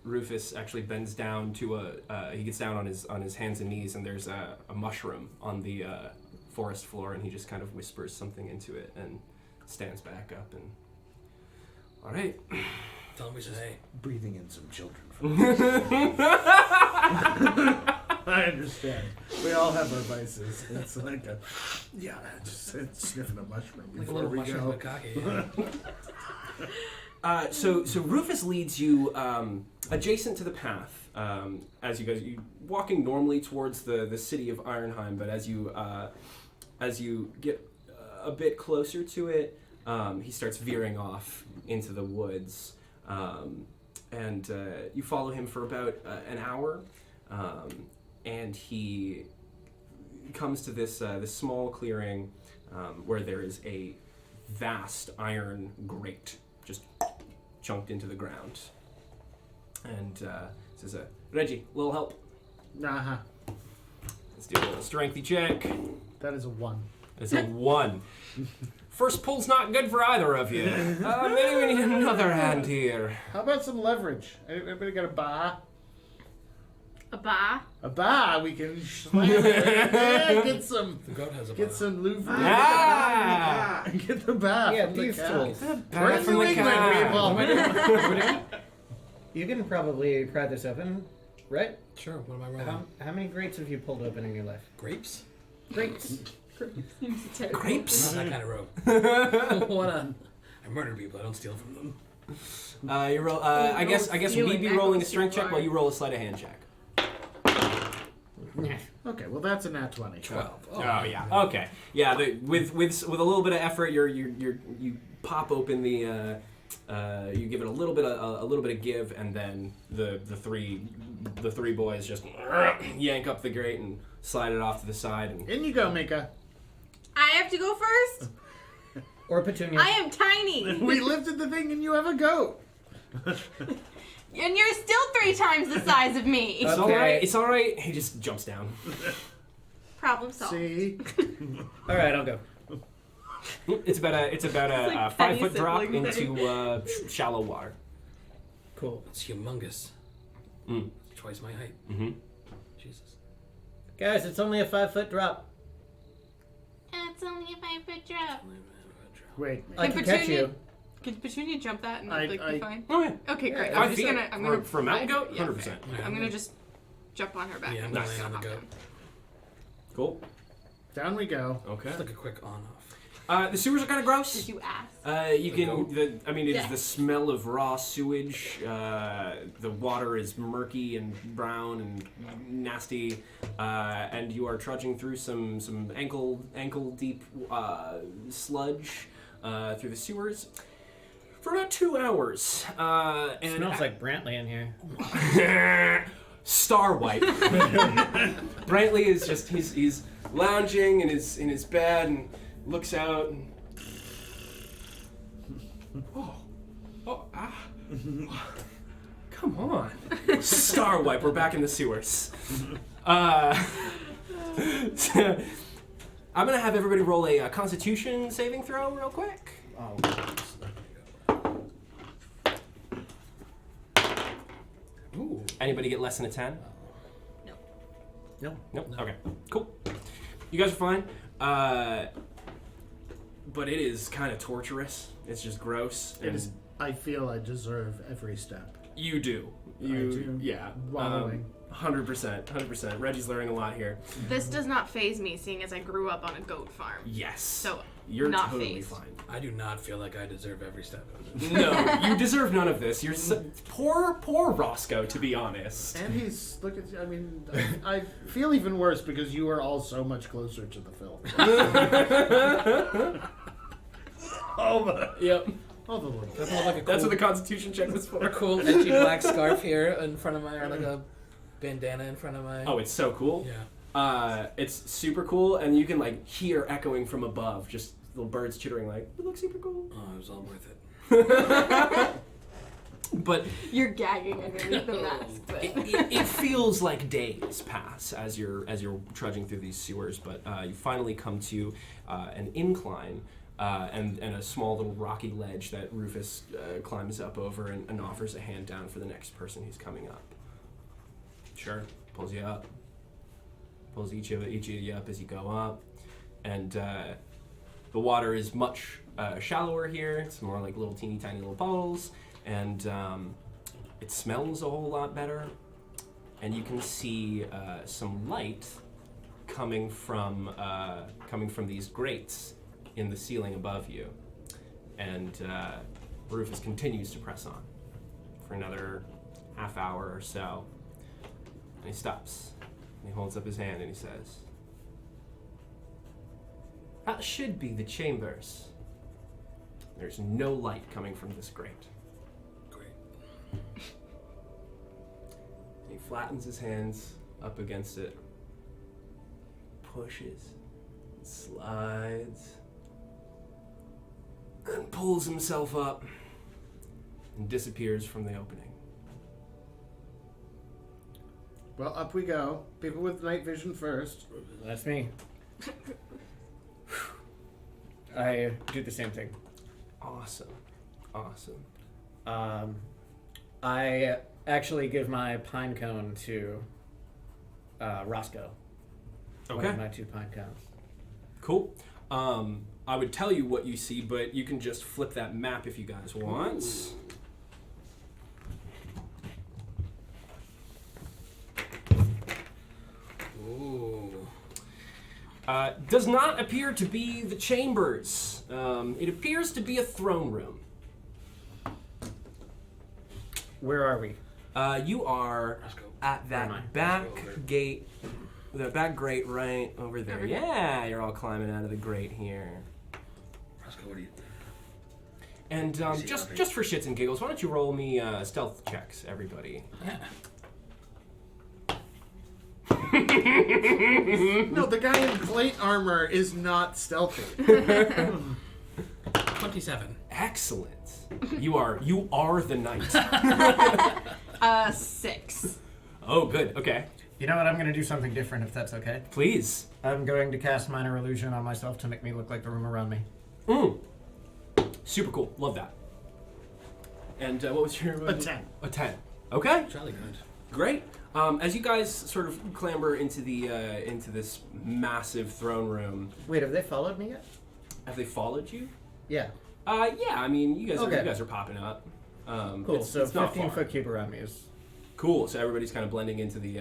Rufus actually bends down to he gets down on his hands and knees, and there's a mushroom on the forest floor, and he just kind of whispers something into it and stands back up and. All right. Tell him we said hey. Breathing in some children. I understand. We all have our vices. It's like just sniffing a mushroom Like a before little we mushroom go. with cocky. Yeah. So Rufus leads you adjacent to the path as you walking normally towards the city of Ironheim, but as you get a bit closer to it, he starts veering off into the woods, and you follow him for about an hour, and he comes to this small clearing where there is a vast iron grate just chunked into the ground. And says, Reggie, little help. Uh-huh. Let's do a little strengthy check. That is a 1. It's a 1. First pull's not good for either of you. Maybe we need another hand here. How about some leverage? Anybody got a bar? A ba? A bar, we can slam it. Yeah, get some The goat has a some louvre. Ah! Get the bar Yeah, from the these cow. tools. Where's the From the England cow. people? You can probably pry this open, right? Sure, what am I wrong? How many grates have you pulled open in your life? Grapes? Grates. Seems terrible. Grapes? I'm not that kind of rogue. What on? I murder people, I don't steal from them. You roll. I guess we'd be That rolling a goes strength too check far. while you roll a sleight of hand check. Okay, well that's a nat 20. 12. Oh yeah. Okay. Yeah. With a little bit of effort, you pop open the. You give it a little bit of give, and then the three boys just yank up the grate and slide it off to the side. And In you go, Minka. I have to go first? Or Petunia. I am tiny. We lifted the thing and you have a goat. And you're still 3 times the size of me. it's Okay. all right. It's all right. He just jumps down. Problem solved. See? All right, I'll go. It's about a like 5 foot petty drop sibling into shallow water. Cool. It's humongous. Twice my height. Mm-hmm. Jesus. Guys, it's only a 5-foot drop. It's only a 5-foot drop. Wait. I can catch Petunia- you. Could Petunia jump that and I- be fine? Oh, yeah. Okay, great. Yeah, I'm 5 just feet gonna. I'm gonna for a mountain goat? Yeah, 100%. okay. I'm gonna just jump on her back. Yeah, I'm and gonna just land on the hop goat. down. Cool. Down we go. Okay. Just like a quick on-off. The sewers are kind of gross. Did you ask? You The can. goat? It's Yeah. the smell of raw sewage. The water is murky and brown and nasty, and you are trudging through some ankle deep sludge through the sewers for about 2 hours. And It smells like Brantley in here. Star White. Brantley is just he's lounging in his bed and looks out and come on. Star White, we're back in the sewers. I'm gonna have everybody roll a Constitution saving throw real quick. Oh. Ooh. Anybody get less than a 10? No. Nope. No. Okay. Cool. You guys are fine. But it is kind of torturous. It's just gross. It is. I feel I deserve every step. You do. I do. Yeah. Wallowing. 100%. Reggie's learning a lot here. This does not faze me, seeing as I grew up on a goat farm. Yes. So You're not totally phased. fine. I do not feel like I deserve every step of it. No, you deserve none of this. You're poor Roscoe, to be honest. And he's look at. I mean, I feel even worse because you are all so much closer to the film. Oh my. Yep. Oh, the Lord. That's more like a cool, That's what the Constitution check was for. a cool edgy black scarf here in front of my, or like a bandana in front of my. Oh, it's so cool. Yeah. It's super cool, and you can like hear echoing from above, just little birds chittering like, "It looks super cool." Oh, it was all worth it. But you're gagging underneath the mask. But it feels like days pass as you're trudging through these sewers. But you finally come to an incline and a small little rocky ledge that Rufus climbs up over and offers a hand down for the next person who's coming up. Sure, pulls you up. Pulls each of you up as you go up, and the water is much shallower here. It's more like little teeny tiny little puddles, and it smells a whole lot better. And you can see some light coming from these grates in the ceiling above you, and Rufus continues to press on for another half hour or so, and he stops. He holds up his hand and he says, "That should be the chambers. There's no light coming from this grate." Great. He flattens his hands up against it, pushes, slides, and pulls himself up and disappears from the opening. Well, up we go. People with night vision first. That's me. I do the same thing. Awesome. I actually give my pine cone to Roscoe. One Okay. of my 2 pine cones. Cool. I would tell you what you see, but you can just flip that map if you guys want. Ooh. Does not appear to be the chambers. It appears to be a throne room. Where are we? You are Roscoe. at Where am I? that back Roscoe over. gate, the back grate right over there. Over here? Yeah, you're all climbing out of the grate here. Roscoe, what do you? And See just nothing. for shits and giggles, why don't you roll me stealth checks, everybody? No, the guy in plate armor is not stealthy. 27. Excellent. You are the knight. 6. Oh, good. Okay. You know what? I'm going to do something different if that's okay. Please. I'm going to cast Minor Illusion on myself to make me look like the room around me. Super cool. Love that. And what was your... A 10. A 10. Okay. Jolly good. Great. As you guys sort of clamber into this massive throne room, Wait, have they followed me yet? have they followed you? Yeah. Yeah. I mean, you Okay. guys are popping up. Cool. It's So not 15 far. foot cube around me is Cool. So everybody's kind of blending into the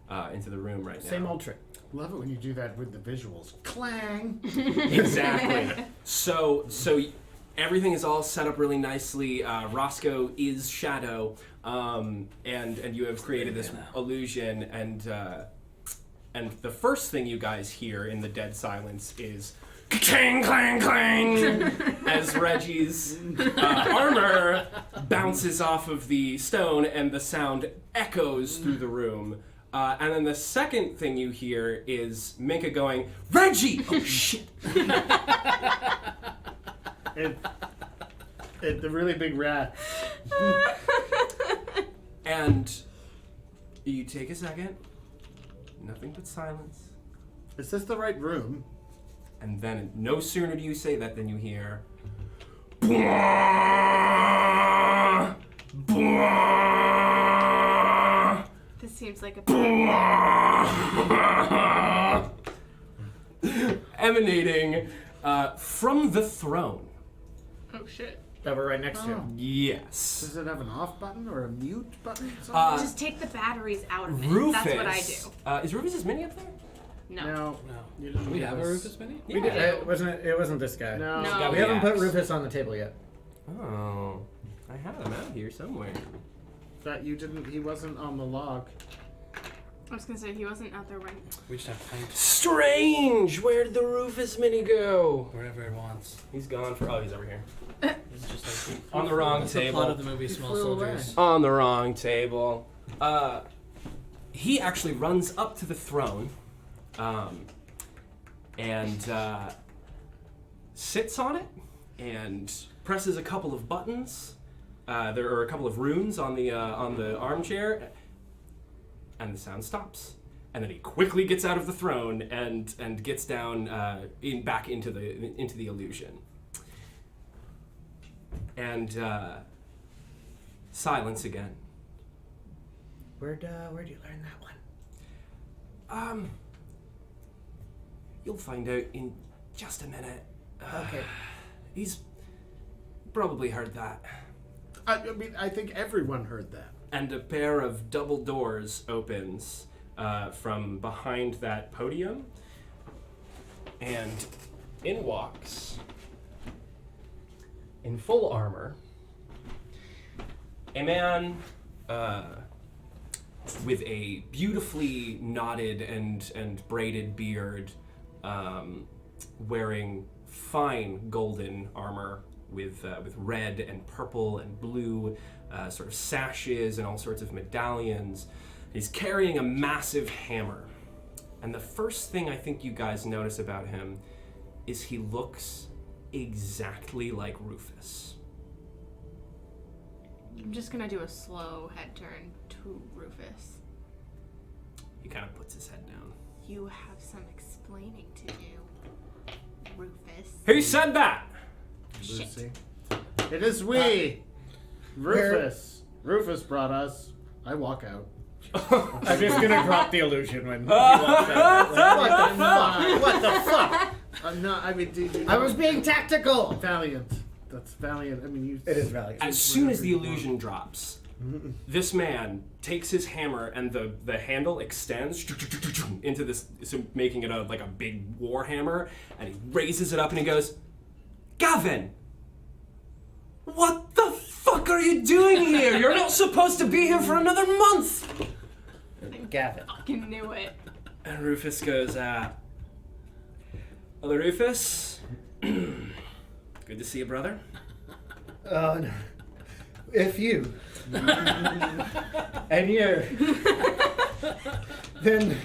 room right now. same old trick. Love it when you do that with the visuals. Clang! Exactly. So everything is all set up really nicely. Roscoe is Shadow, and you have created this illusion. And the first thing you guys hear in the dead silence is clang, clang, clang, as Reggie's armor bounces off of the stone, and the sound echoes through the room. And then the second thing you hear is Minka going, Reggie! Oh, shit! The really big rat. And you take a second, nothing but silence, Is this the right room? and then no sooner do you say that than you hear, "Bwah! Bwah! This seems like a emanating from the throne. Oh shit. That we're right next to. Oh. Yes. Does it have an off button or a mute button? Just take the batteries out of it. Rufus. That's what I do. Is Rufus's mini up there? No. No. No. You didn't Do we give have a us- Rufus mini? We did, it wasn't this guy. No. No. We haven't put Rufus on the table yet. Oh, I have him out here somewhere. That you didn't. He wasn't on the log. I was gonna say he wasn't out there right. We just have time Strange! Where did the Rufus mini go? wherever it wants. He's gone for. Oh, he's over here. It's just like On the wrong that's the plot of table. the movie Small flew away. Soldiers. On the wrong table. He actually runs up to the throne, and sits on it, and presses a couple of buttons. There are a couple of runes on the armchair, and the sound stops. And then he quickly gets out of the throne and gets down back into the illusion. And silence again. Where'd you learn that one? You'll find out in just a minute. Okay. He's probably heard that. I mean, I think everyone heard that. And a pair of double doors opens from behind that podium, and in walks, in full armor, a man with a beautifully knotted and braided beard, wearing fine golden armor with red and purple and blue sort of sashes and all sorts of medallions. He's carrying a massive hammer. And the first thing I think you guys notice about him is he looks exactly like Rufus. I'm just gonna do a slow head turn to Rufus. He kind of puts his head down. You have some explaining to do, Rufus. Who said that? Lucy. It is we. Rufus. Rufus brought us. I walk out. I'm just gonna drop the illusion when he walks out. What the fuck? What the fuck? I'm not. I mean, dude. I was being tactical. Valiant. That's valiant. I mean, you. It is valiant. As soon as the illusion drops, this man takes his hammer and the handle extends into this, so making it like a big war hammer, and he raises it up and he goes, Gavin! What the fuck are you doing here? You're not supposed to be here for another month! Gavin. Fucking knew it. And Rufus goes, Hello, Rufus. Good to see you, brother. No. If you and you, then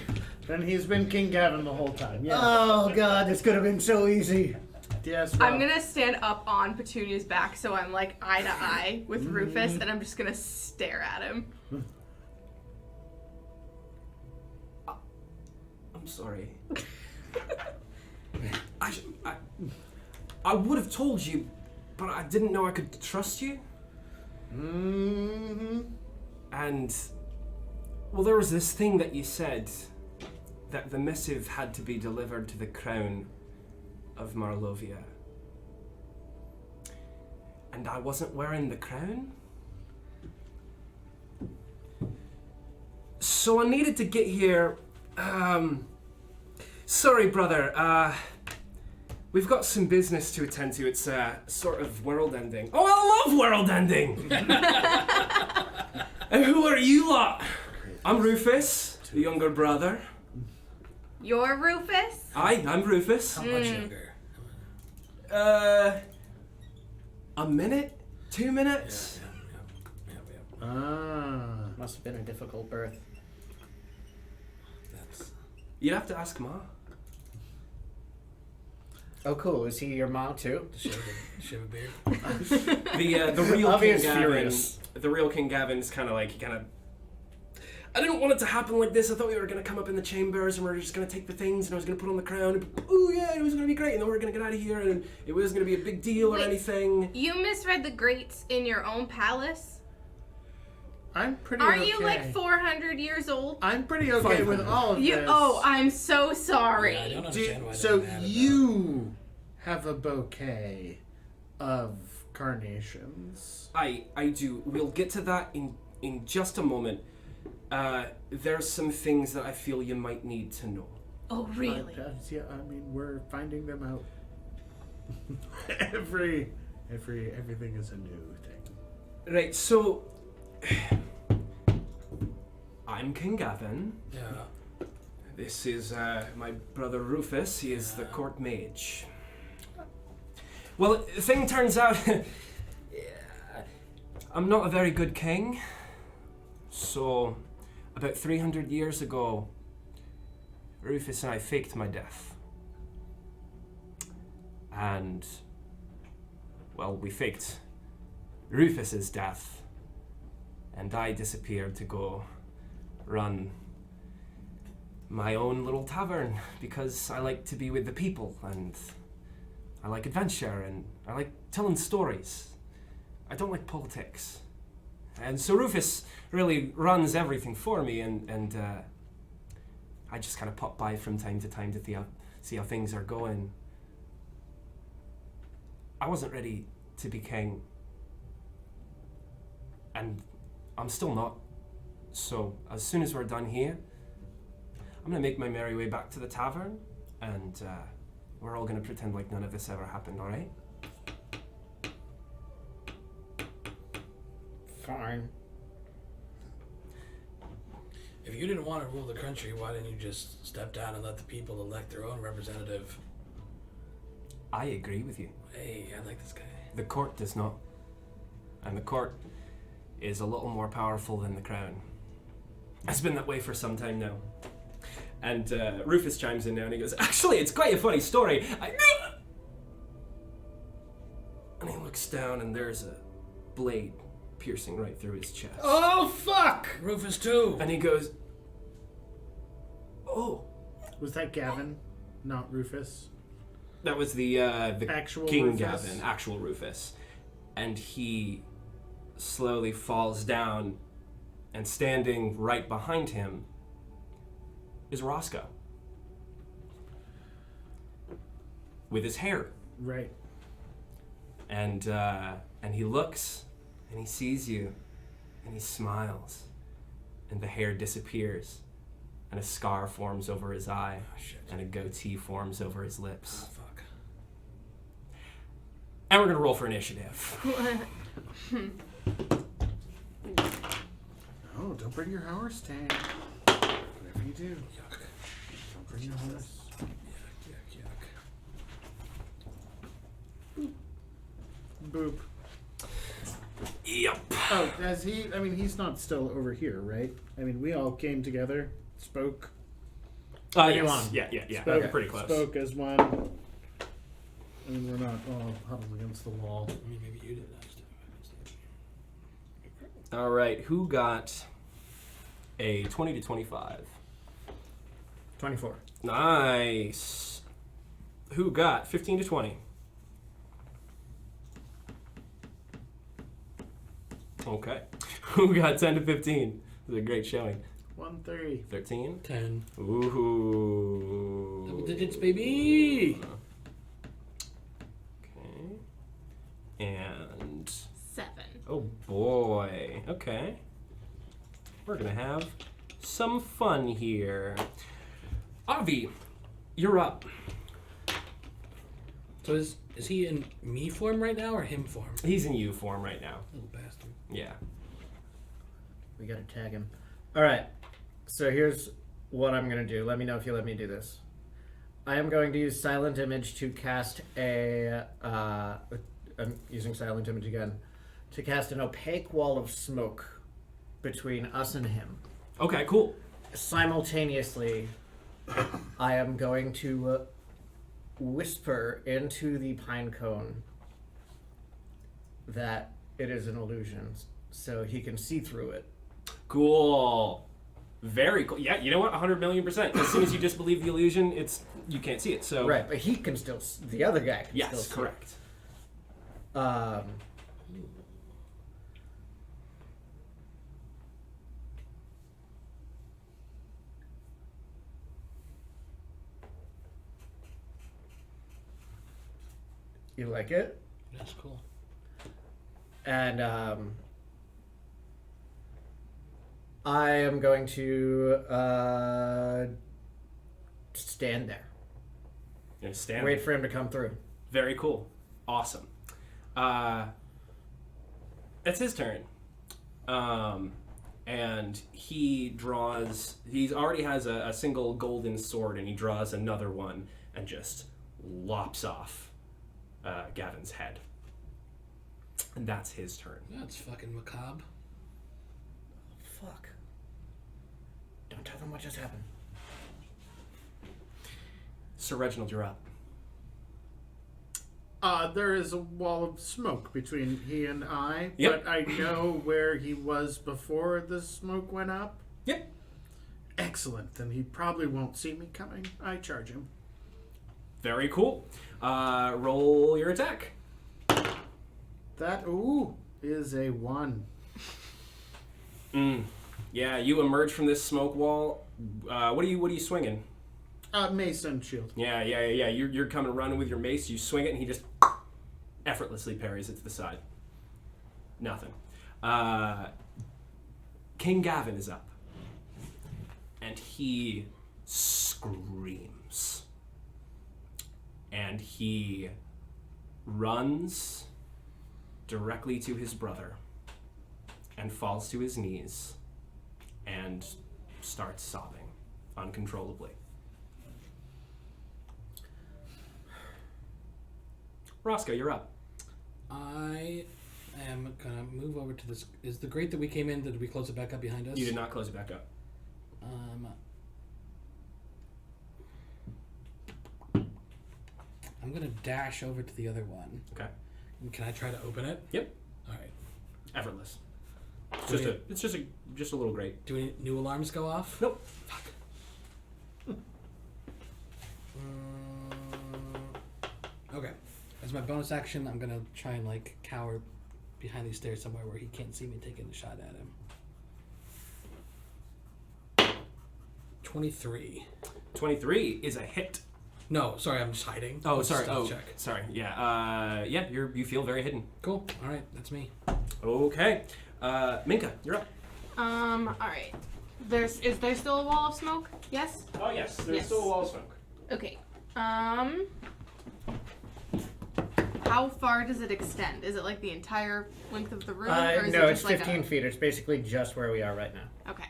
Then he's been King Gavin the whole time. Yeah. oh god, this could have been so easy. Yes. I'm well, gonna stand up on Petunia's back so I'm like eye to eye with Rufus, and I'm just gonna stare at him. I'm sorry. I would have told you, but I didn't know I could trust you. Mm-hmm. And Well, there was this thing that you said, that the missive had to be delivered to the crown of Marlovia. And I wasn't wearing the crown? So I needed to get here. Sorry, brother. We've got some business to attend to. It's sort of world ending. Oh, I love world ending! And who are you lot? I'm Rufus, the younger brother. You're Rufus? I'm Rufus. How much younger? A minute? 2 minutes? Yeah. Ah. Must have been a difficult birth. That's You'd have to ask Ma. Oh, cool. Is he your mom too? the shave a beard. The real Obvious King Gavin. furious. The real King Gavin's kind of. I didn't want it to happen like this. I thought we were gonna come up in the chambers and we were just gonna take the things and I was gonna put on the crown. And, oh yeah, it was gonna be great. And then we were gonna get out of here and it wasn't gonna be a big deal or Wait. anything. You misread the grates in your own palace? I'm pretty Aren't okay. you like 400 years old? I'm pretty okay with all of this. Oh, I'm so sorry. Yeah, I don't Do- understand why so they're mad you have a bouquet of carnations. I do. We'll get to that in just a moment. There's some things that I feel you might need to know. Oh, really? Yeah, I mean, we're finding them out. Everything is a new thing. Right, so I'm King Gavin. about it. Yeah. This is my brother Rufus. He is the court mage. Well, the thing turns out, I'm not a very good king. So, about 300 years ago, Rufus and I faked my death. And, well, we faked Rufus's death. And I disappeared to go run my own little tavern because I like to be with the people and I like adventure and I like telling stories. I don't like politics. And so Rufus really runs everything for me and I just kind of pop by from time to time to see how things are going. I wasn't ready to be king. And I'm still not. So as soon as we're done here, I'm gonna make my merry way back to the tavern, and we're all gonna pretend like none of this ever happened, alright? Fine. If you didn't want to rule the country, why didn't you just step down and let the people elect their own representative? I agree with you. Hey, I like this guy. The court does not. And the court is a little more powerful than the crown. It's been that way for some time now. And Rufus chimes in now and he goes, actually, it's quite a funny story. And he looks down and there's a blade piercing right through his chest. Oh, fuck! Rufus too. And he goes, oh. Was that Gavin, not Rufus? That was the Actual King Rufus? Gavin, actual Rufus. And he slowly falls down, and standing right behind him is Roscoe. With his hair. Right. And he looks, and he sees you, and he smiles, and the hair disappears, and a scar forms over his eye, Oh, shit. and a goatee forms over his lips. Oh, fuck. And we're gonna roll for initiative. Oh, don't bring your horse, Dane. Whatever you do, Yuck. don't bring your horse. Yuck, yuck, yuck. Boop. Yep. Oh, has he? I mean, he's not still over here, right? I mean, we all came together, spoke. Yes. Yeah. Spoke, Pretty close. Spoke as one. I mean, we're not all huddled against the wall. I mean, maybe you did last time. All right, who got a 20 to 25? 24. Nice. Who got 15 to 20? Okay. Who got 10 to 15? This is a great showing. 1-3. 13. 10. Ooh. Double digits, baby! Okay. And 7. oh boy. Okay. We're gonna have some fun here. Avi, you're up. So is he in me form right now or him form? He's in you form right now. Little bastard. Yeah. We gotta tag him. Alright, so here's what I'm gonna do. Let me know if you let me do this. I am going to use Silent Image to cast I'm using Silent Image again. To cast an opaque wall of smoke between us and him. Okay, cool. Simultaneously, I am going to whisper into the pine cone that it is an illusion, so he can see through it. Cool. Very cool. Yeah, you know what? 100,000,000%. As soon as you disbelieve the illusion, you can't see it. So Right, but he can still. The other guy can still. yes, see correct. it. You like it? That's cool. And I am going to stand there. You're gonna stand. Wait for him to come through. Very cool. Awesome. It's his turn. And he already has a single golden sword, and he draws another one and just lops off Gavin's head. And that's his turn. That's fucking macabre. Fuck. Don't tell them what just happened. Sir Reginald, you're up. There is a wall of smoke between he and I, Yep. but I know where he was before the smoke went up. Yep. Excellent. Then he probably won't see me coming. I charge him. Very cool. Roll your attack. That, is a 1. Yeah, you emerge from this smoke wall. What are you swinging? Mace and shield. Yeah. You're coming running with your mace. You swing it, and he just effortlessly parries it to the side. Nothing. King Gavin is up, and he screams, and he runs directly to his brother and falls to his knees and starts sobbing uncontrollably. Roscoe, you're up. I am gonna move over to this. Is the grate that we came in, did we close it back up behind us? You did not close it back up. I'm gonna dash over to the other one. Okay. And can I try to open it? Yep. Alright. Effortless. Do It's just a little grate. Do any new alarms go off? Nope. Okay. As my bonus action, I'm gonna try and cower behind these stairs somewhere where he can't see me taking a shot at him. 23. 23 is a hit. No, sorry, I'm just hiding. Oh, It's a sorry. stealth Oh, check. sorry. Yeah. You feel very hidden. Cool. All right, that's me. Okay. Minka, you're up. Alright. Is there still a wall of smoke? Yes? Oh yes, there's Yes. still a wall of smoke. Okay. How far does it extend? Is it like the entire length of the room? Or is No, it it's just like 15 feet. It's basically just where we are right now. Okay.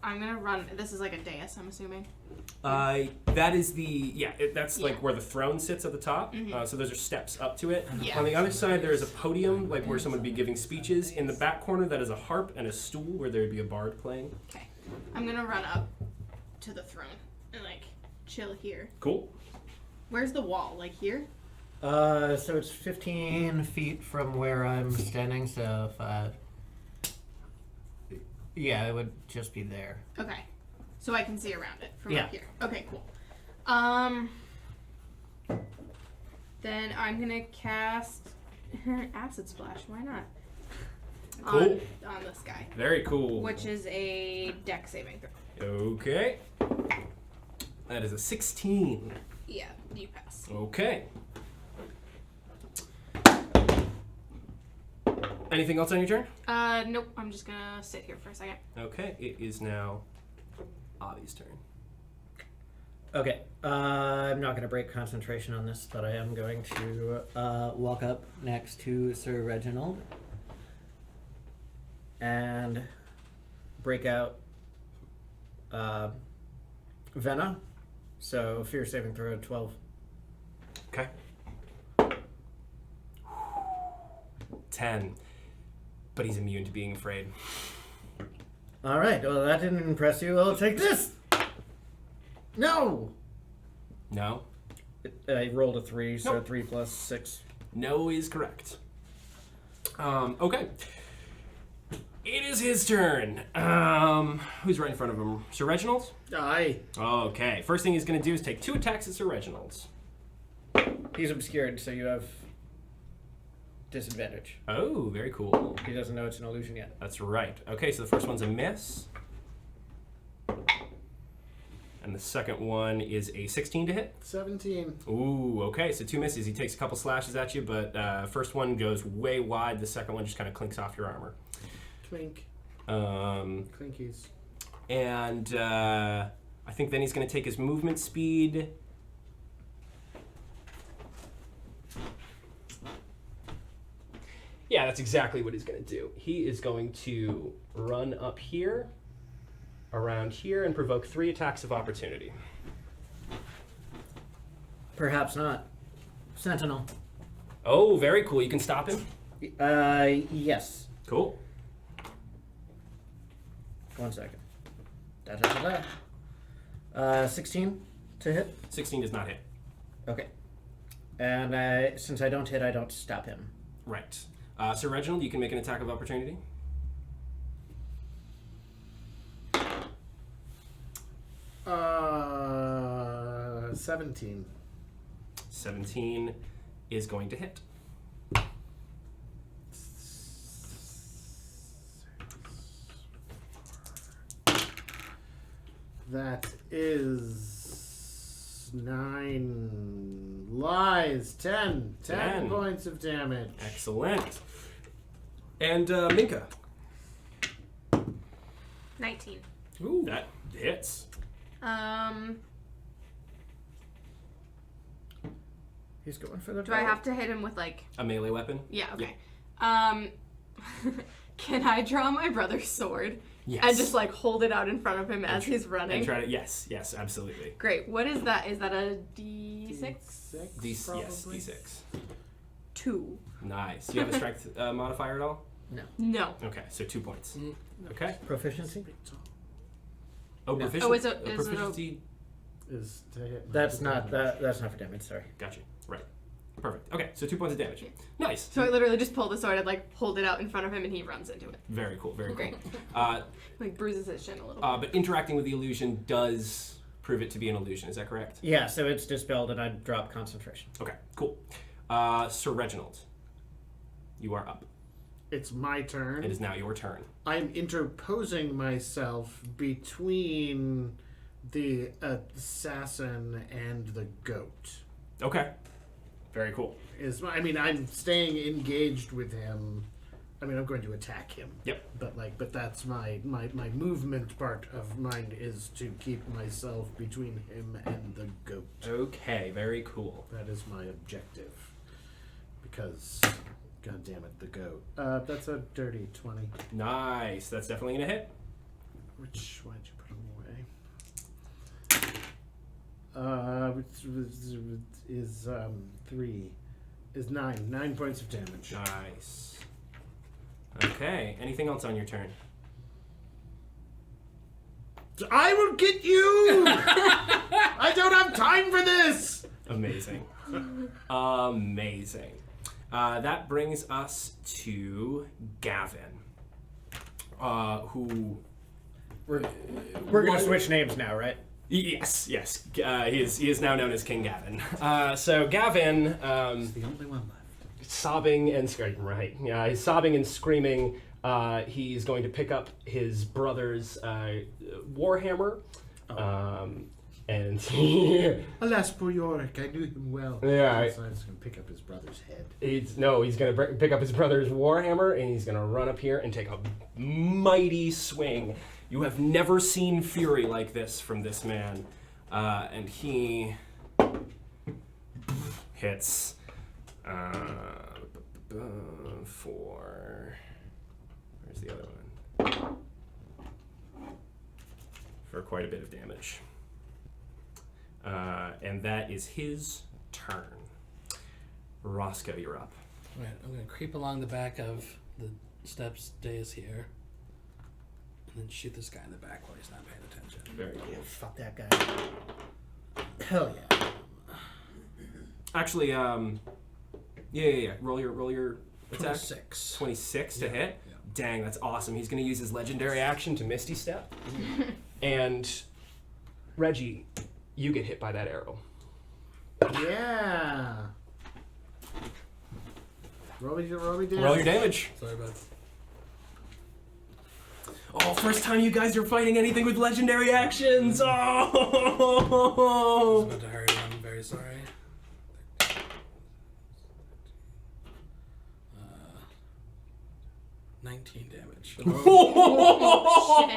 I'm gonna run. This is like a dais, I'm assuming. That is that's like Yeah. where the throne sits at the top. So those are steps up to it. Yeah. On the other side, there is a podium, like where someone would be giving speeches. In the back corner, that is a harp and a stool where there would be a bard playing. Okay. I'm gonna run up to the throne and chill here. Cool. Where's the wall? Like here? So it's 15 feet from where I'm standing, so if yeah, it would just be there. Okay. So I can see around it from Yeah. up here. Okay, cool. Then I'm gonna cast Acid Splash. Why not? Cool. On this guy, Very cool. which is a dex saving throw. Okay. That is a 16. Yeah, you pass. Okay. Anything else on your turn? Nope. I'm just gonna sit here for a second. Okay, it is now Avi's turn. Okay, I'm not going to break concentration on this, but I am going to walk up next to Sir Reginald and break out Vena. So fear saving throw 12. Okay. 10. But he's immune to being afraid. All right, well, that didn't impress you. I'll take this. No! No? I rolled a 3, so Nope. 3 plus 6. No is correct. Okay. It is his turn. Who's right in front of him? Sir Reginald? Aye. Okay. First thing he's going to do is take 2 attacks at Sir Reginald's. He's obscured, so you have disadvantage. Oh, very cool. He doesn't know it's an illusion yet. That's right. Okay, so the first one's a miss. And the second one is a 16 to hit. 17. Ooh, okay, so 2 misses. He takes a couple slashes at you, but first one goes way wide. The second one just kind of clinks off your armor. Clink. Um, Clinkies. and I think then he's going to take his movement speed. Yeah, that's exactly what he's going to do. He is going to run up here, around here, and provoke 3 attacks of opportunity. Perhaps not. Sentinel. Oh, very cool. You can stop him? Yes. Cool. 1 second. Da, da, da, da. 16 to hit. 16 does not hit. Okay. And since I don't hit, I don't stop him. Right. Sir Reginald, you can make an attack of opportunity. 17. 17 is going to hit. That is 9 lies. 10. 10 points of damage. Excellent. And Minka. 19. Ooh, that hits. He's going for the Do I have to hit him with like? A melee weapon? Yeah. Okay. Can I draw my brother's sword Yes. and just like hold it out in front of him as he's running? And try to, yes, absolutely. Great. What is that? Is that a D6? Yes, D6. 2. Nice. Do you have a strength modifier at all? No. Okay, so 2 points. Okay. Proficiency? Oh, No. proficiency. Oh, is it a- proficiency? Is to hit. That's not that's not for damage. Sorry. Gotcha. Right. Perfect. Okay, so 2 points of damage. Nice. So I literally just pull the sword and like hold it out in front of him and he runs into it. Very cool. Very Great. cool. Like bruises his shin a little. But interacting with the illusion does prove it to be an illusion. Is that correct? Yeah. So it's dispelled, and I drop concentration. Okay. Cool. Sir Reginald, you are up. It's my turn. It is now your turn. I'm interposing myself between the assassin and the goat. Okay. Very cool. I'm staying engaged with him. I'm going to attack him. Yep. But that's my movement part of mine is to keep myself between him and the goat. Okay. Very cool. That is my objective. Because, god damn it, the goat. That's a dirty 20. Nice. That's definitely gonna hit. Why'd you put him away? Which is 3. Is 9. 9 points of damage. Nice. Okay. Anything else on your turn? I will get you! I don't have time for this! Amazing. Amazing. That brings us to Gavin, who... We're gonna switch names now, right? Yes. He is now known as King Gavin. So Gavin, It's the only one left. sobbing and screaming. Right. Yeah, he's sobbing and screaming. He's going to pick up his brother's warhammer. And Alas, poor Yorick, I knew him well. Yeah, So I was going to pick up his brother's head. he's going to pick up his brother's warhammer, and he's going to run up here and take a mighty swing. You have never seen fury like this from this man. And he hits for... Where's the other one? For quite a bit of damage. And that is his turn. Roscoe, you're up. Right, I'm gonna creep along the back of the steps dais here, and then shoot this guy in the back while he's not paying attention. Very cool. Fuck that guy. Hell yeah. Actually, yeah. Roll your attack. 26. 26 to Yeah, hit. yeah. Dang, that's awesome. He's going to use his legendary action to Misty Step. And Reggie, you get hit by that arrow. Yeah. Roll me damage. Roll your damage. Sorry about Oh, first time you guys are fighting anything with legendary actions. I was Oh. about to hurry. I'm very sorry. 19 damage.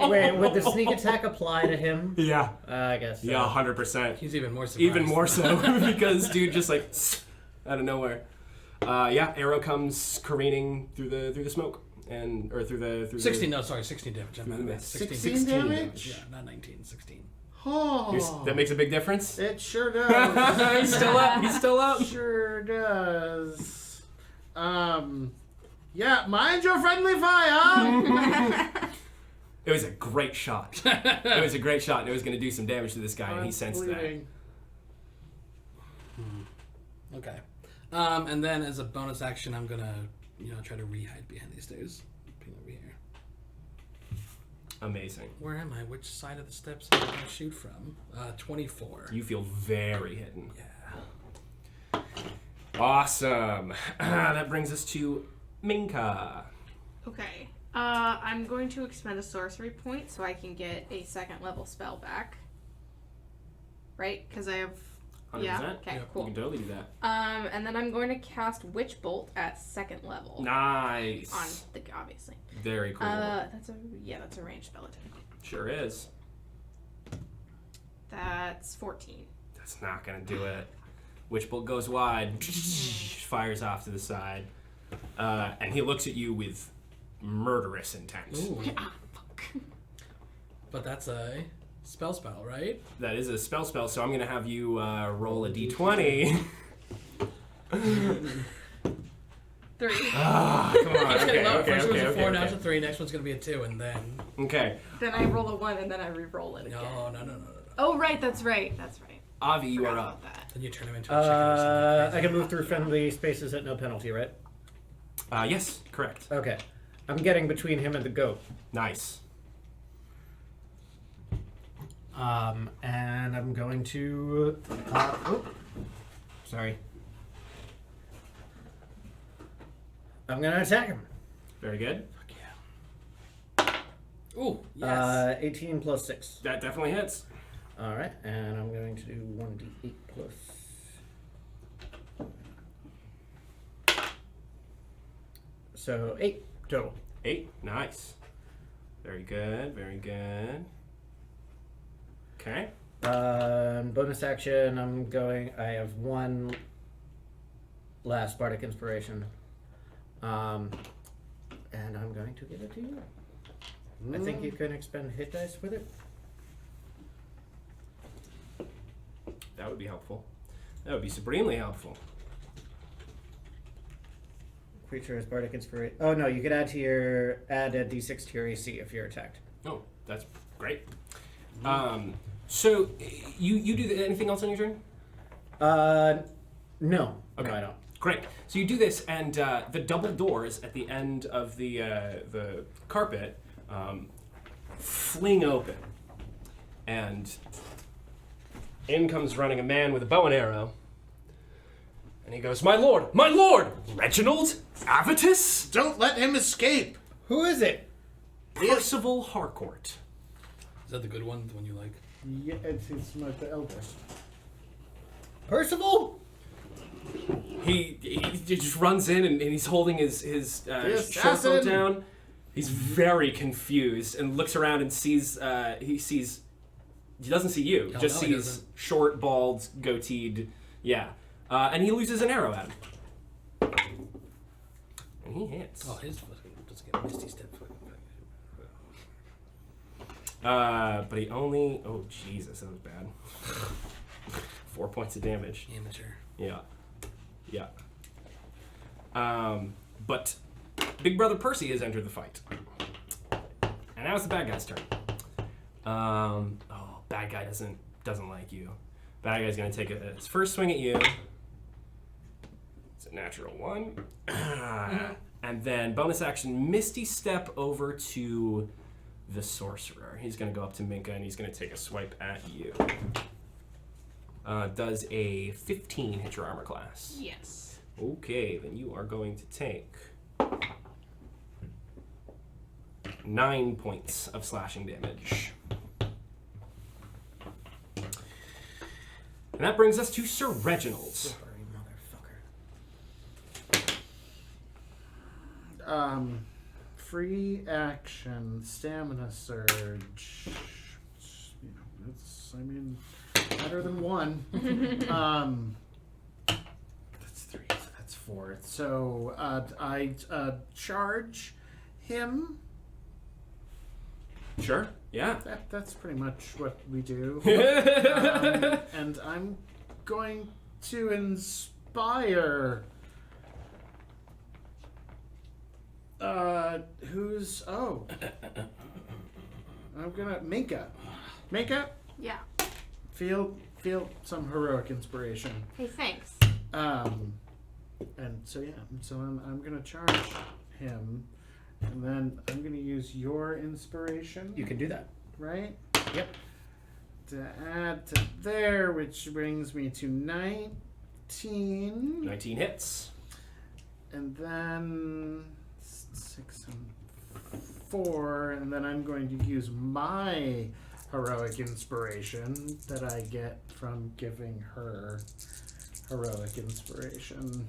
Wait, would the sneak attack apply to him? Yeah. I guess so. Yeah, 100%. He's even more surprised. Even more so because dude just like out of nowhere. Yeah, arrow comes careening through the smoke or through the 16. No, sorry, 16 damage. I'm Through the not mist. 16 damage? Yeah, not 19. 16. Oh, That makes a big difference. it sure does. He's still up. He's still up. Sure does. Yeah, mind your friendly fire. It was a great shot. It was a great shot. And it was going to do some damage to this guy, and he sensed that. bleeding. Okay. And then as a bonus action, I'm gonna, try to re-hide behind these stairs. Being over here. Amazing. Where am I? Which side of the steps am I gonna shoot from? 24. You feel very hidden. Yeah. Awesome. That brings us to Minka. Okay. I'm going to expend a sorcery point so I can get a second level spell back. Right? Because I have... 100%. Yeah? Okay, You cool. can totally do that. And then I'm going to cast Witch Bolt at second level. Nice. On the... Obviously. Very cool. That's a ranged spell attack. Sure is. That's 14. That's not going to do it. Witchbolt goes wide, fires off to the side, and he looks at you with murderous intent. Ooh. Ah, fuck. But that's a spell, right? That is a spell, so I'm going to have you roll a d20. 3. Ah, come on. Okay, First okay, one's a 4, okay, now it's a okay. 3, next one's gonna be a 2, and then... Okay. Then I roll a 1 and then I re-roll it again. No. Oh, right, that's right. Avi, you Forgot are about up. that. Then you turn him into a chicken or something. I can move through friendly spaces at no penalty, right? Yes, correct. Okay. I'm getting between him and the goat. Nice. And I'm going to... sorry. I'm going to attack him. Very good. Ooh, yes. 18 plus 6. That definitely hits. All right, and I'm going to do 1d8 plus... So 8 total. 8. Nice. Very good, very good. Okay. Bonus action, I have 1 last Bardic Inspiration. And I'm going to give it to you. I think you can expend hit dice with it. That would be helpful. That would be supremely helpful. Creature has Bardic Inspiration. Oh no, you could add a d6 to your AC if you're attacked. Oh, that's great. So you do anything else on your turn? No. Okay. No, I don't. Great. So you do this, and the double doors at the end of the carpet fling open, and in comes running a man with a bow and arrow, and he goes, my lord, Reginald, Avitus." Don't let him escape. Who is it? Percival Harcourt. Is that the good one? The one you like? Yeah, it's not the eldest. Percival? He just runs in and he's holding his short coat assassin! down. He's very confused and looks around and sees he doesn't see you. Oh, Just no, he sees doesn't. short, bald, goateed, and he loses an arrow at him. And he hits. Oh, his fucking doesn't get a misty step. But he only. Oh Jesus, that was bad. 4 points of damage. Amateur. Yeah. But Big Brother Percy has entered the fight, and now it's the bad guy's turn. Bad guy doesn't like you. Bad guy's gonna take his first swing at you. It's a natural 1, and then bonus action Misty Step over to the sorcerer. He's gonna go up to Minka and he's gonna take a swipe at you. Does a 15 hit your armor class? Yes. Okay, then you are going to take 9 points of slashing damage. And that brings us to Sir Reginald. Sorry, motherfucker. Free action, stamina surge. It's, better than 1. That's 3, so that's 4. So, I charge him. Sure, yeah. That's pretty much what we do. And I'm going to inspire. Who's? Oh, I'm gonna Minka. Minka, Yeah. feel some heroic inspiration. Hey, thanks. And so I'm gonna charge him, and then I'm gonna use your inspiration. You can do that. Right? Yep. To add to there, which brings me to 19. 19 hits. And then 6 and 4, and then I'm going to use my heroic inspiration that I get from giving her heroic inspiration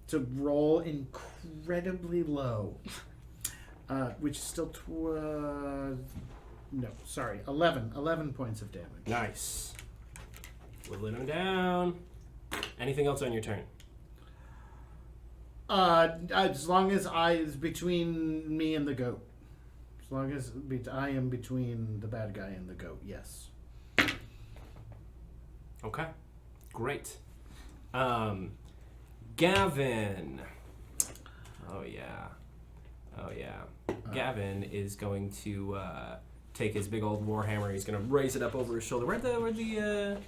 to roll incredibly low, which is still 11 points of damage. Nice. Whittling him down. Anything else on your turn? As long as I is between me and the goat. As long as I am between the bad guy and the goat, yes. Okay. Great. Gavin. Oh yeah. Gavin is going to take his big old warhammer. He's going to raise it up over his shoulder. Where'd the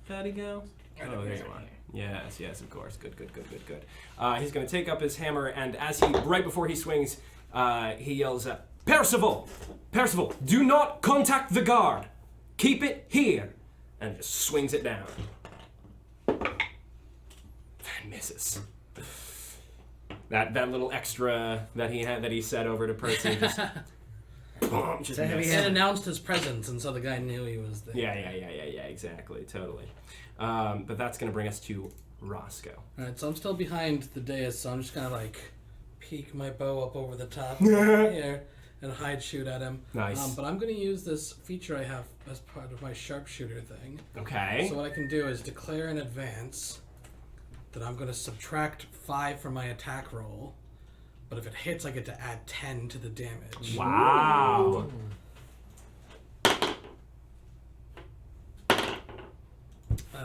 fatty go? Oh, there you are. Yes, of course. Good. He's going to take up his hammer, and right before he swings, he yells, Percival! Percival, do not contact the guard! Keep it here! And just swings it down. And misses. That little extra that he said over to Percy just... boom, just heavy missed. He had announced his presence, and so the guy knew he was there. Yeah, exactly, totally. But that's going to bring us to Roscoe. Alright, so I'm still behind the dais, so I'm just gonna peek my bow up over the top here and hide shoot at him. Nice. But I'm gonna use this feature I have as part of my sharpshooter thing. Okay. So what I can do is declare in advance that I'm gonna subtract 5 from my attack roll, but if it hits, I get to add 10 to the damage. Wow.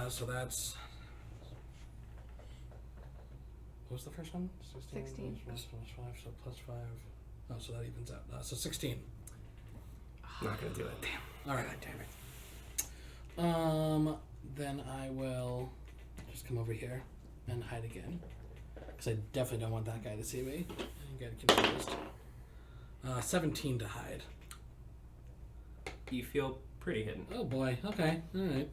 So that's... What was the first one? 16. Plus 5, so plus 5. Oh, so that evens out. So 16. Not gonna do it. Damn. All right. Damn it. Then I will just come over here and hide again, because I definitely don't want that guy to see me and get confused. 17 to hide. You feel pretty hidden. Oh boy. Okay. All right.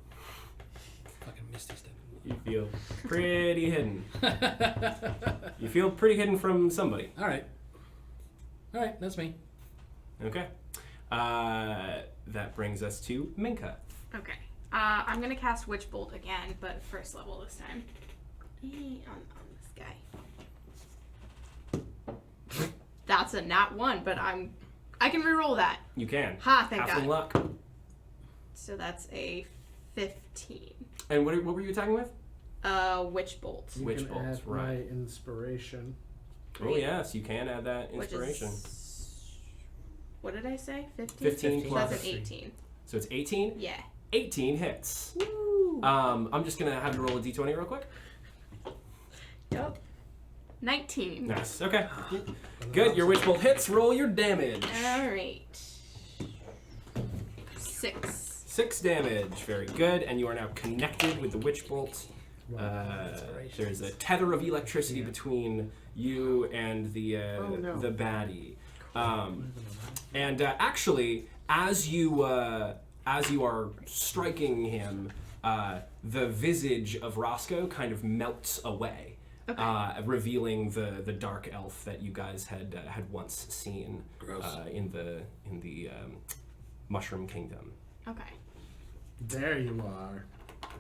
Fucking misty step. You feel pretty hidden. You feel pretty hidden from somebody. All right. All right, that's me. Okay. That brings us to Minka. Okay. I'm gonna cast Witch Bolt again, but first level this time. On this guy. That's a nat 1, but I can reroll that. You can. Ha! Thank Halfling God. luck. So that's a 15. And what were you attacking with? Witch Bolt. You Witch can bolts, add right. my inspiration. Oh yes, you can add that inspiration. Which is, what did I say? 15? 15 So plus. that's an 18. So it's 18? Yeah. 18 hits. Woo! I'm just gonna have you roll a d20 real quick. Yep. 19. Nice. Okay. Good. Your witch bolt hits. Roll your damage. Alright. 6. 6 damage. Very good. And you are now connected with the witch bolt. There's a tether of electricity between you and the the baddie. And actually, as you are striking him, the visage of Roscoe kind of melts away, revealing the dark elf that you guys had once seen in the Mushroom Kingdom. Okay. There you are.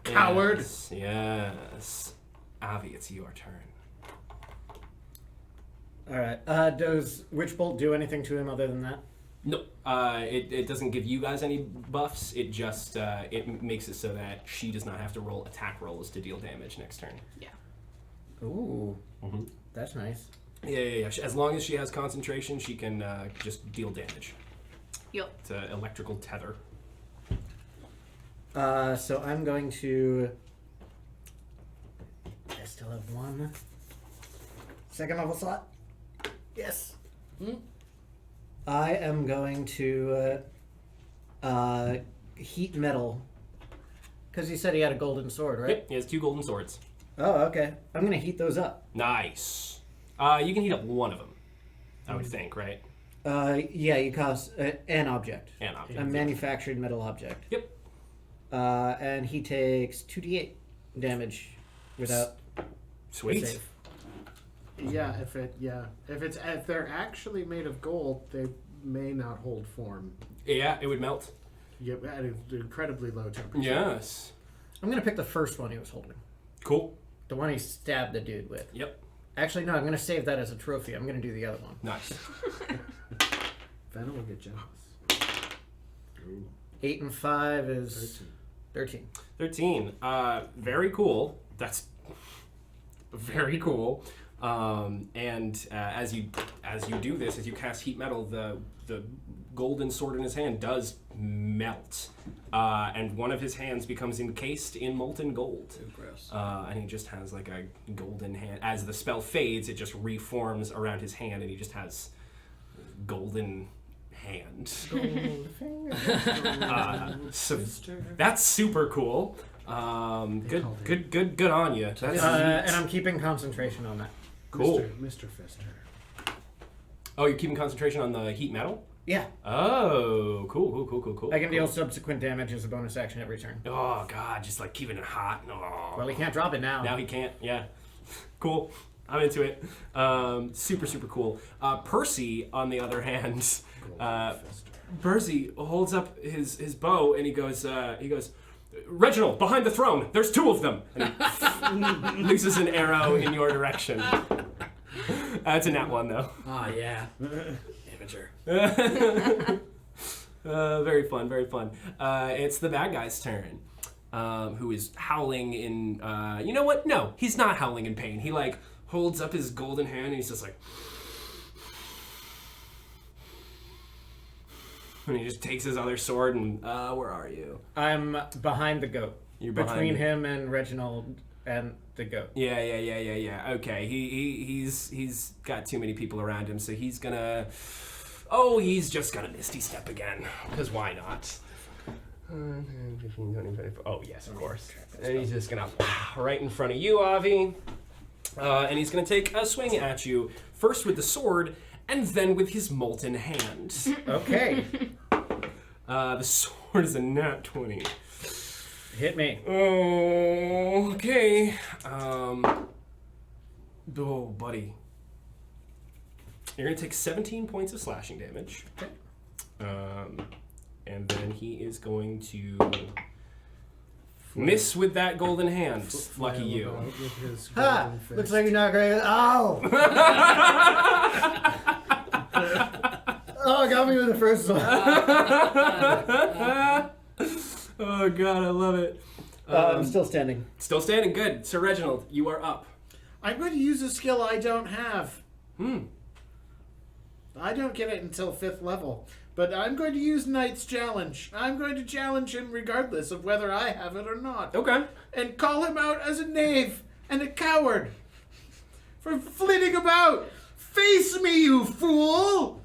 Coward! Yes. Avi, it's your turn. Alright. Does Witch Bolt do anything to him other than that? No, it doesn't give you guys any buffs. It just it makes it so that she does not have to roll attack rolls to deal damage next turn. Yeah. Ooh. Mm-hmm. That's nice. Yeah. As long as she has concentration, she can just deal damage. Yep. It's an electrical tether. So I'm going to... I still have one second level slot. Yes. I am going to heat metal. Because he said he had a golden sword, right? Yep, he has 2 golden swords. Oh, okay. I'm going to heat those up. Nice. You can heat up one of them, I would think, right? Yeah, you cost an object. An object. A manufactured metal object. Yep. And he takes 2d8 damage without Sweet. a save. Yeah, if they're actually made of gold, they may not hold form. Yeah, it would melt. Yep, at an incredibly low temperature. Yes. I'm going to pick the first one he was holding. Cool. The one he stabbed the dude with. Yep. Actually, no, I'm going to save that as a trophy. I'm going to do the other one. Nice. Venom will get jealous. 8 and 5 is 13. 13. Very cool. That's very cool. And as you do this, as you cast heat metal, the golden sword in his hand does melt, and one of his hands becomes encased in molten gold. Gross. And he just has like a golden hand. As the spell fades, it just reforms around his hand, and he just has golden hand. So that's super cool. Good on you. That's And I'm keeping concentration on that. cool. Mr. Fister. Oh, you're keeping concentration on the heat metal? Yeah. Oh, cool. I can deal subsequent damage as a bonus action every turn. Oh god, just like keeping it hot. Oh. Well, he can't drop it now. Now he can't. Yeah. Cool. I'm into it. Super cool. Percy, on the other hand, Percy holds up his bow and he goes, Reginald, behind the throne. There's 2 of them. And he looses an arrow in your direction. It's a nat 1 though. Ah, yeah. Amateur. Very fun. It's the bad guy's turn. Who is howling in, you know what? No, he's not howling in pain. He like holds up his golden hand and he's just like, and he just takes his other sword and, where are you? I'm behind the goat. You're behind Between me. him and Reginald and the goat. Yeah. Okay, he's got too many people around him, so he's gonna, he's just gonna Misty Step again, because why not? 15, 20, 25. Oh, yes, of course. And he's just gonna right in front of you, Avi. And he's gonna take a swing at you, first with the sword, and then with his molten hand. Okay. The sword is a nat 20. Hit me. Oh, okay. Oh, buddy. You're going to take 17 points of slashing damage. Okay. And then he is going to miss with that golden hand. Lucky Flail you. about with his Ha! golden fist. Looks like you're not great. Ow! Oh, got me with the first one. Oh god, I love it. I'm still standing. Still standing. Good. Sir Reginald, you are up. I'm going to use a skill I don't have. Hmm. I don't get it until 5th level. But I'm going to use Knight's Challenge. I'm going to challenge him regardless of whether I have it or not. Okay. And call him out as a knave and a coward for flitting about. Face me, you fool!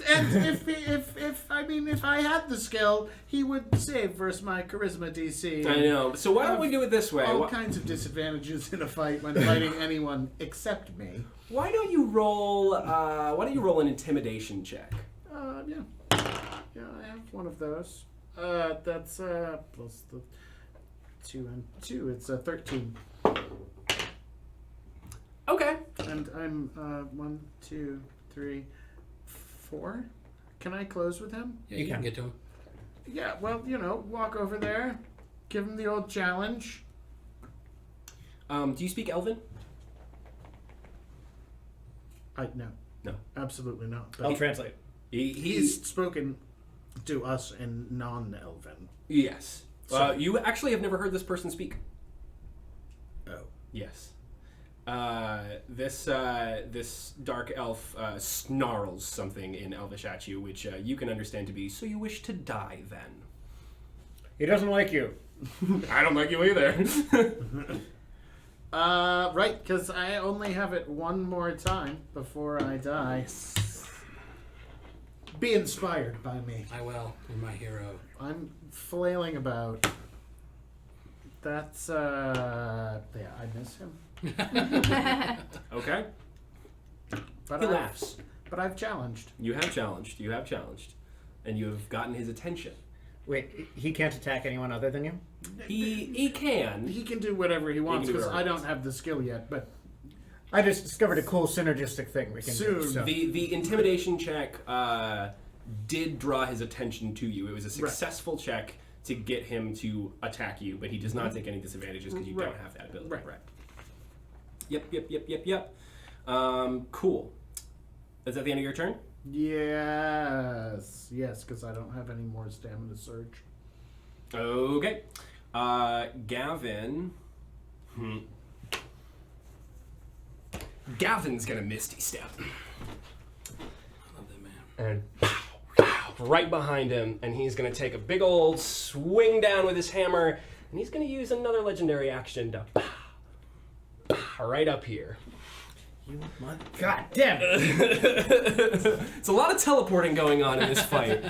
And if I had the skill, he would save versus my charisma DC. I know. So why don't we do it this way? All kinds of disadvantages in a fight when fighting anyone except me. Why don't you roll? An intimidation check? Yeah, I have one of those. That's plus the 2 and 2. It's 13. Okay. And I'm 1, 2, 3, 4. Can I close with him? Yeah, you can get to him. Yeah. Well, walk over there, give him the old challenge. Do you speak Elven? No, absolutely not. But I'll translate. he's spoken to us in non-Elven. Yes. So- You actually have never heard this person speak. Oh. Yes. This dark elf snarls something in Elvish at you, which you can understand to be, "So you wish to die, then?" He doesn't like you. I don't like you either. Right, because I only have it one more time before I die. Be inspired by me. I will. You're my hero. I'm flailing about. That's, I miss him. Okay. But He I've- laughs. But I've challenged. You have challenged. And you have gotten his attention. Wait, he can't attack anyone other than you? He can. He can do whatever he wants do because whatever I he don't have the skill yet, but I just discovered a cool synergistic thing we can do. Soon. So. The intimidation check did draw his attention to you. It was a successful check to get him to attack you, but he does not take any disadvantages because you don't have that ability. Right. Yep. Cool. Is that the end of your turn? yes, because I don't have any more stamina surge. Okay. Gavin. Gavin's gonna Misty Step. I love that man. And right behind him, and he's gonna take a big old swing down with his hammer, and he's gonna use another legendary action to right up here. God damn it! It's a lot of teleporting going on in this fight.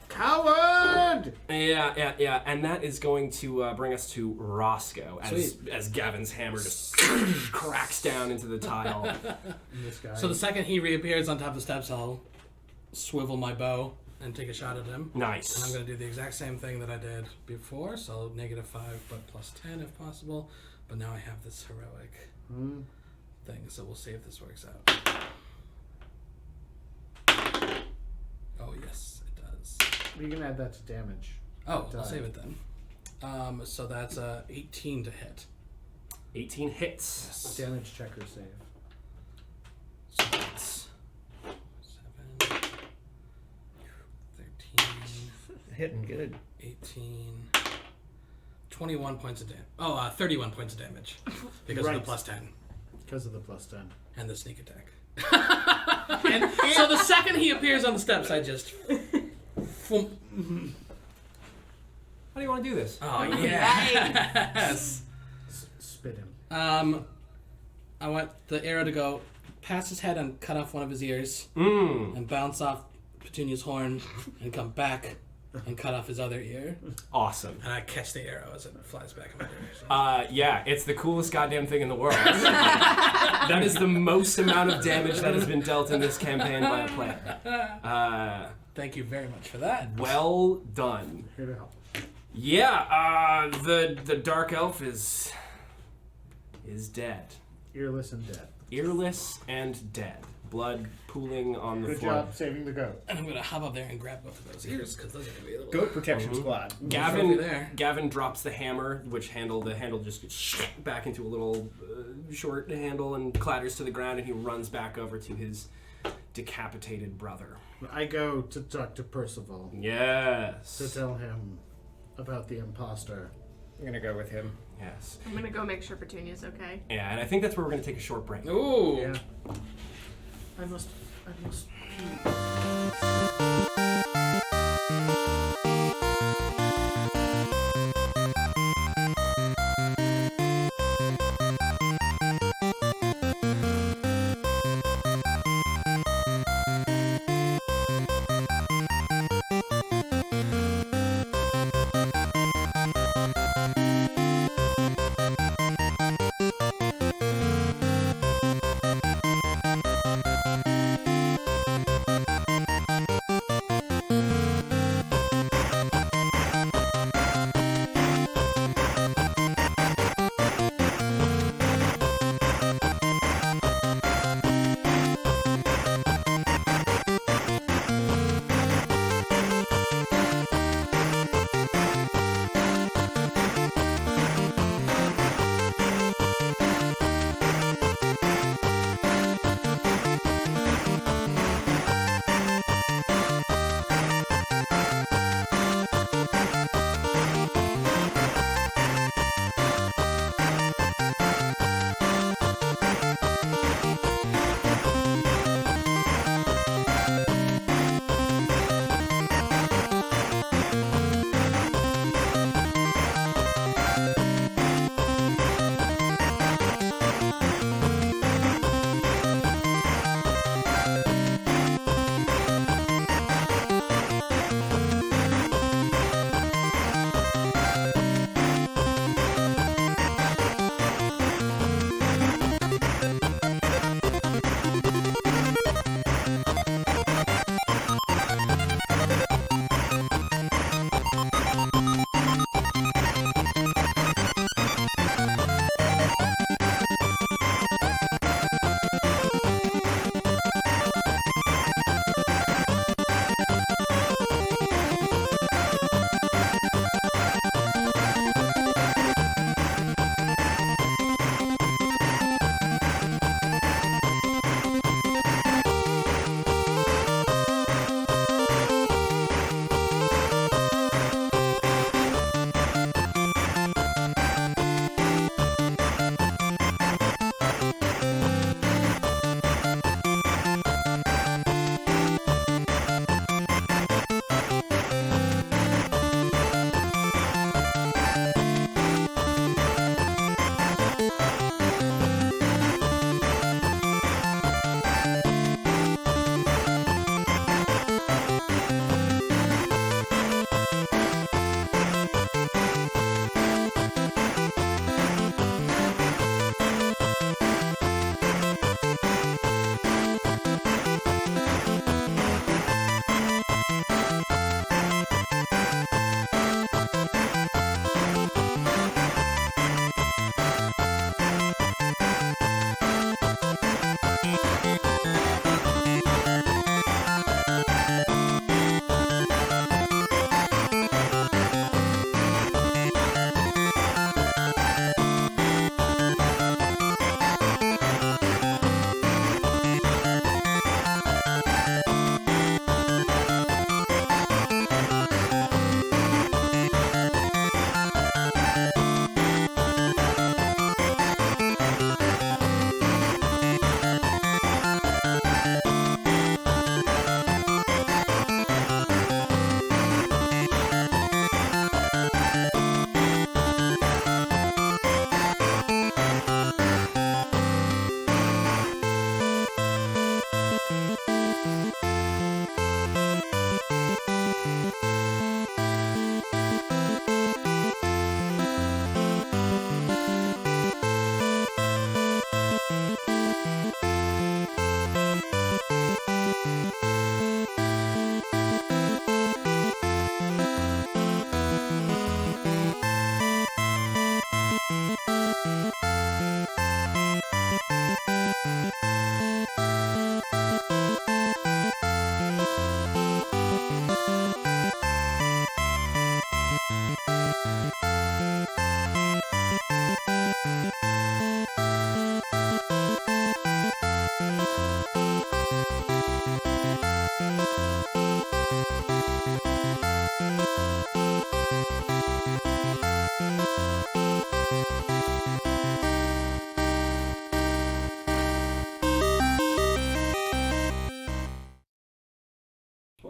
Coward! Yeah, and that is going to bring us to Roscoe as Gavin's hammer just cracks down into the tile. This guy. So the second he reappears on top of the steps, I'll swivel my bow and take a shot at him. Nice. And I'm going to do the exact same thing that I did before, so -5 but +10 if possible. But now I have this heroic thing, so we'll see if this works out. Oh yes, it does. You can add that to damage. Oh, I'll save it then. So that's 18 to hit. 18 hits. Damage checker save. So that's 7, 13, Hitting good. 18, 21 points of damage. Oh, 31 points of damage because of the +10 Because of the +10. and the sneak attack. and so the second he appears on the steps, I just. How do you want to do this? Oh yes. Spit him. I want the arrow to go past his head and cut off one of his ears, Mm. and bounce off Petunia's horn, and come back and cut off his other ear, Awesome. and I catch the arrow as it flies back in my direction. Yeah, it's the coolest goddamn thing in the world. That is the most amount of damage that has been dealt in this campaign by a player. Thank you very much for that. Well done. Here to help. Yeah, the dark elf is dead. Earless and dead. earless and dead. Blood pooling on the Good floor. job saving the goat. And I'm gonna hop up there and grab both of those ears because those are gonna be a little. Goat protection squad. Trophy there. Gavin drops the hammer, the handle just gets back into a little short handle and clatters to the ground, and he runs back over to his decapitated brother. I go to talk to Percival Yes. to tell him about the imposter. I'm gonna go with him. Yes. I'm gonna go make sure Petunia's okay. Yeah, and I think that's where we're going to take a short break. Ooh. Yeah. I must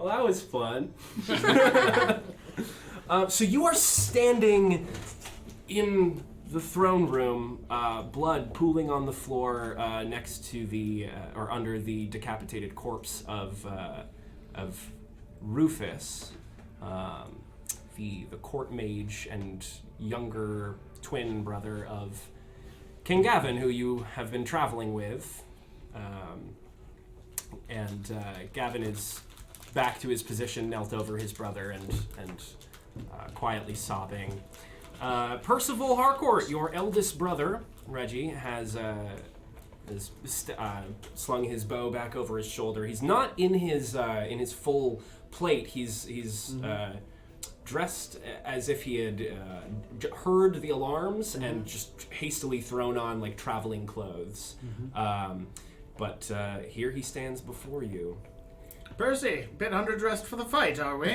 Well, that was fun. So you are standing in the throne room, blood pooling on the floor next to the, or under the decapitated corpse of Rufus, the court mage and younger twin brother of King Gavin, who you have been traveling with. And Gavin is back to his position, knelt over his brother and quietly sobbing. Percival Harcourt, your eldest brother, Reggie, has slung his bow back over his shoulder. He's not in his full plate. He's dressed as if he had heard the alarms and just hastily thrown on like traveling clothes. But here he stands before you. Percy, bit underdressed for the fight, are we?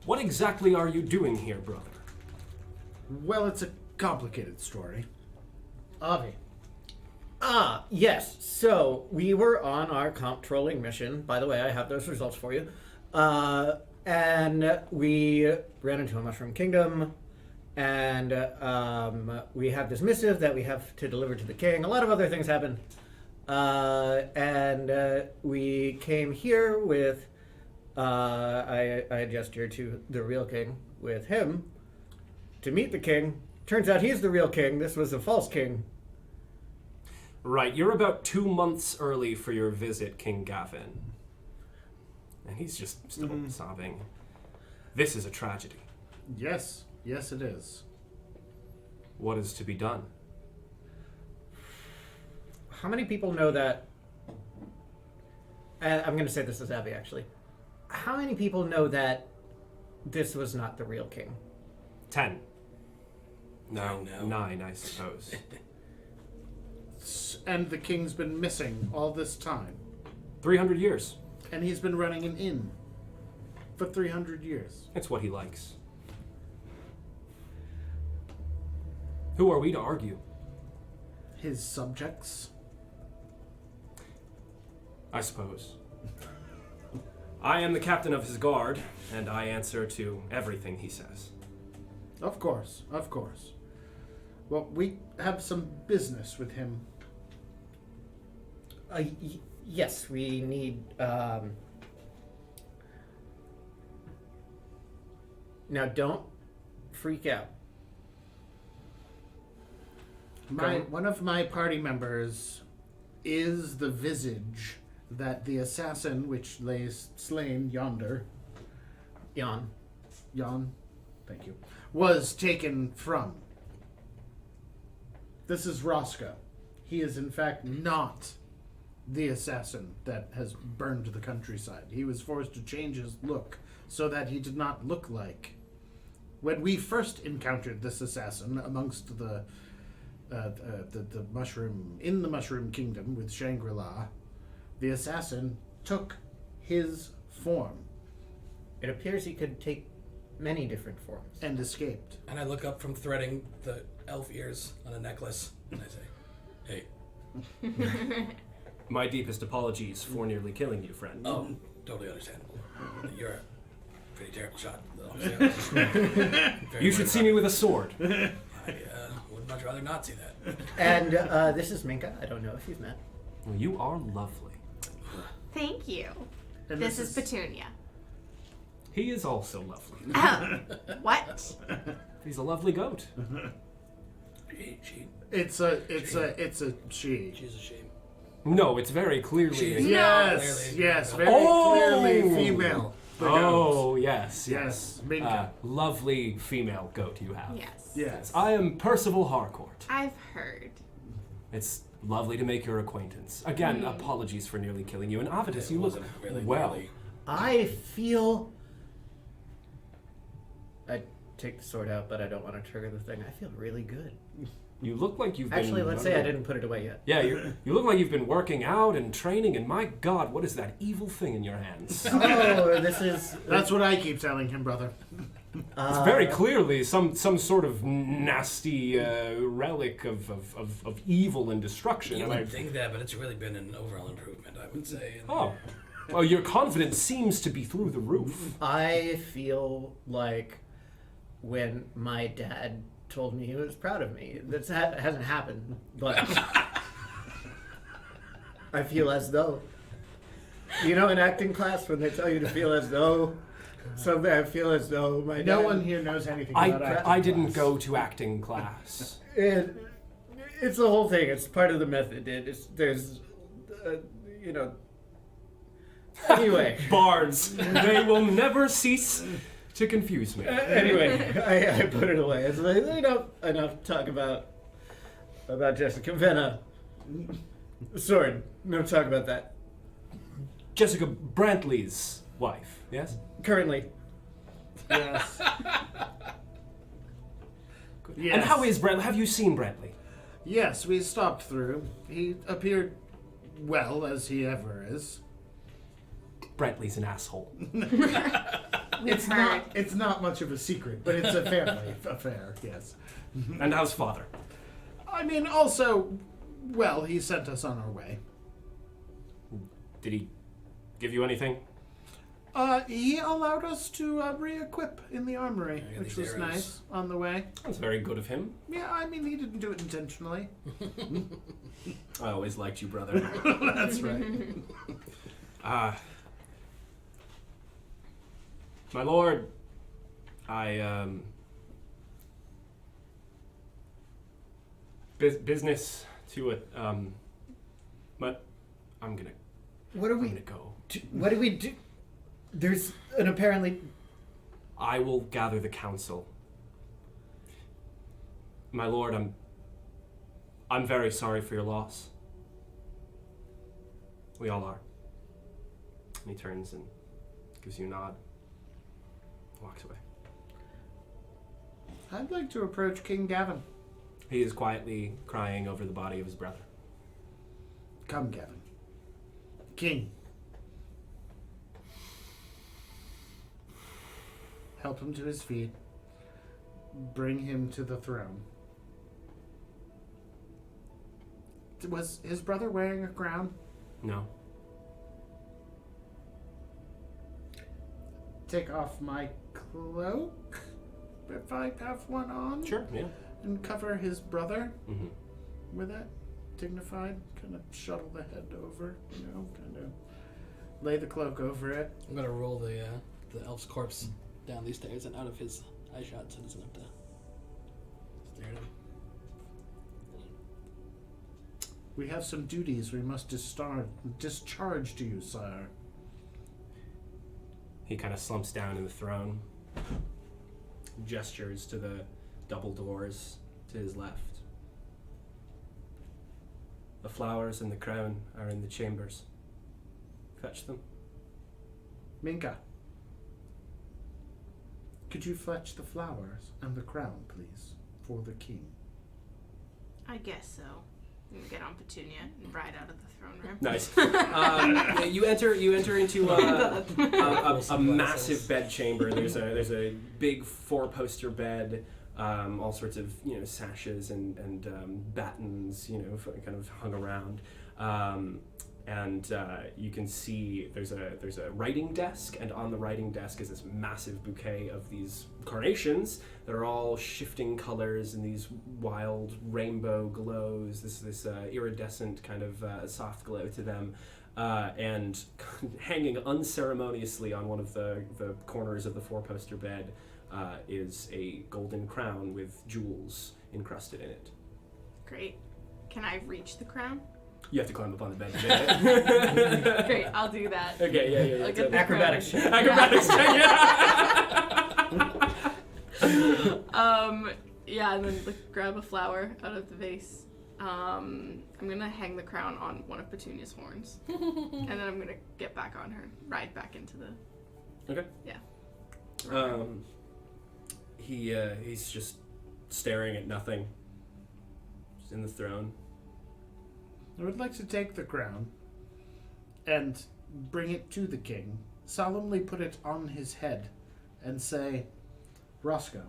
What exactly are you doing here, brother? Well, it's a complicated story. Avi. Ah, yes. So, we were on our comp trolling mission. By the way, I have those results for you. And we ran into a Mushroom Kingdom, and we have this missive that we have to deliver to the king. A lot of other things happened. And we came here with, I gestured to the real king, with him to meet the king. Turns out he's the real king. This was a false king. Right, you're about 2 months early for your visit, King Gavin. And he's just still sobbing. This is a tragedy. Yes, yes it is. What is to be done? How many people know that... I'm going to say this as Abby, actually. How many people know that this was not the real king? 10. No, I know. 9, I suppose. And the king's been missing all this time. 300 years. And he's been running an inn for 300 years. It's what he likes. Who are we to argue? His subjects. I suppose. I am the captain of his guard, and I answer to everything he says. Of course, of course. Well, we have some business with him. Yes, we need... Now, don't freak out. One of my party members is the visage that the assassin which lays slain yonder, Jan. thank you, was taken from. This is Roscoe. He is in fact not the assassin that has burned the countryside. He was forced to change his look so that he did not look like. When we first encountered this assassin amongst the mushroom in the Mushroom Kingdom with Shangri-La, the assassin took his form It appears he could take many different forms. and escaped. And I look up from threading the elf ears on a necklace, and I say, "Hey, My deepest apologies for nearly killing you, friend. oh, totally understandable. You're a pretty terrible shot, though. Very You should see me with a sword. I would much rather not see that. And this is Minka. I don't know if you've met. Well, you are lovely. Thank you. And This is Petunia. He is also lovely. What? He's a lovely goat. It's a she. She's a shame. No, it's very clearly. She- Yes, Clearly. yes, very Oh! clearly female. The Oh, goat. yes, Yes, Minka. Lovely female goat you have. Yes. Yes. I am Percival Harcourt. I've heard. It's lovely to make your acquaintance. Again, apologies for nearly killing you. And Avitus, It you look wasn't really, well. really- I feel... I take the sword out, but I don't want to trigger the thing. I feel really good. You look like you've been... Actually, let's say I didn't put it away yet. Yeah, you look like you've been working out and training, and my God, what is that evil thing in your hands? Oh, this is... That's what I keep telling him, brother. It's very clearly some sort of nasty relic of evil and destruction. You and would think that, but it's really been an overall improvement, I would say. Oh. Well, your confidence seems to be through the roof. I feel like when my dad told me he was proud of me, that hasn't happened, but I feel as though, in acting class when they tell you to feel as though something, I feel as though my dad... No one here knows anything about acting I didn't class. go to acting class. It's the whole thing. It's part of the method. Anyway. Bards. They will never cease to confuse me. Anyway, I put it away. It's like, enough talk about Jessica Venna. Sword. No talk about that. Jessica Brantley's wife, yes? Currently. Yes. Yes. And how is Brantley? Have you seen Brantley? Yes, we stopped through. He appeared well, as he ever is. Brantley's an asshole. It's not much of a secret, but it's a family affair, yes. And how's father? I mean, also, well, he sent us on our way. Did he give you anything? He allowed us to re-equip in the armory, Yeah, which these was arrows. nice on the way. That's very good of him. Yeah, I mean, he didn't do it intentionally. I always liked you, brother. That's right. My lord, business to it, but I'm gonna go. What do we do? There's an apparently... I will gather the council. My lord, I'm very sorry for your loss. We all are. And he turns and gives you a nod. Walks away. I'd like to approach King Gavin. He is quietly crying over the body of his brother. Come, Gavin. King. Help him to his feet. Bring him to the throne. Was his brother wearing a crown? No. Take off my cloak, if I have one on. Sure, yeah. And cover his brother Mm-hmm. with it. Dignified. Kind of shuttle the head over, kind of lay the cloak over it. I'm gonna roll the elf's corpse down these stairs and out of his eye shot so he doesn't have to stare at him. We have some duties we must discharge to you, sire. He kind of slumps down in the throne, gestures to the double doors to his left. The flowers and the crown are in the chambers. Fetch them. Minka, could you fetch the flowers and the crown, please, for the king? I guess so. I'm gonna get on Petunia and ride out of the throne room. Nice. You enter into a massive bed chamber. There's a big 4-poster bed, all sorts of sashes and battens kind of hung around, and you can see there's a writing desk, and on the writing desk is this massive bouquet of these carnations that are all shifting colors and these wild rainbow glows, this iridescent kind of soft glow to them, and hanging unceremoniously on one of the corners of the 4-poster bed is a golden crown with jewels encrusted in it. Great. Can I reach the crown? You have to climb up on the bed to get it. Great, I'll do that. Okay, yeah. I'll get the Acrobatics crown. check. Acrobatics check, yeah. Yeah, and then grab a flower out of the vase. I'm gonna hang the crown on one of Petunia's horns, and then I'm gonna get back on her, ride back into the. Okay. Yeah. He's just staring at nothing. Just in the throne. I would like to take the crown and bring it to the king, solemnly put it on his head, and say, Roscoe,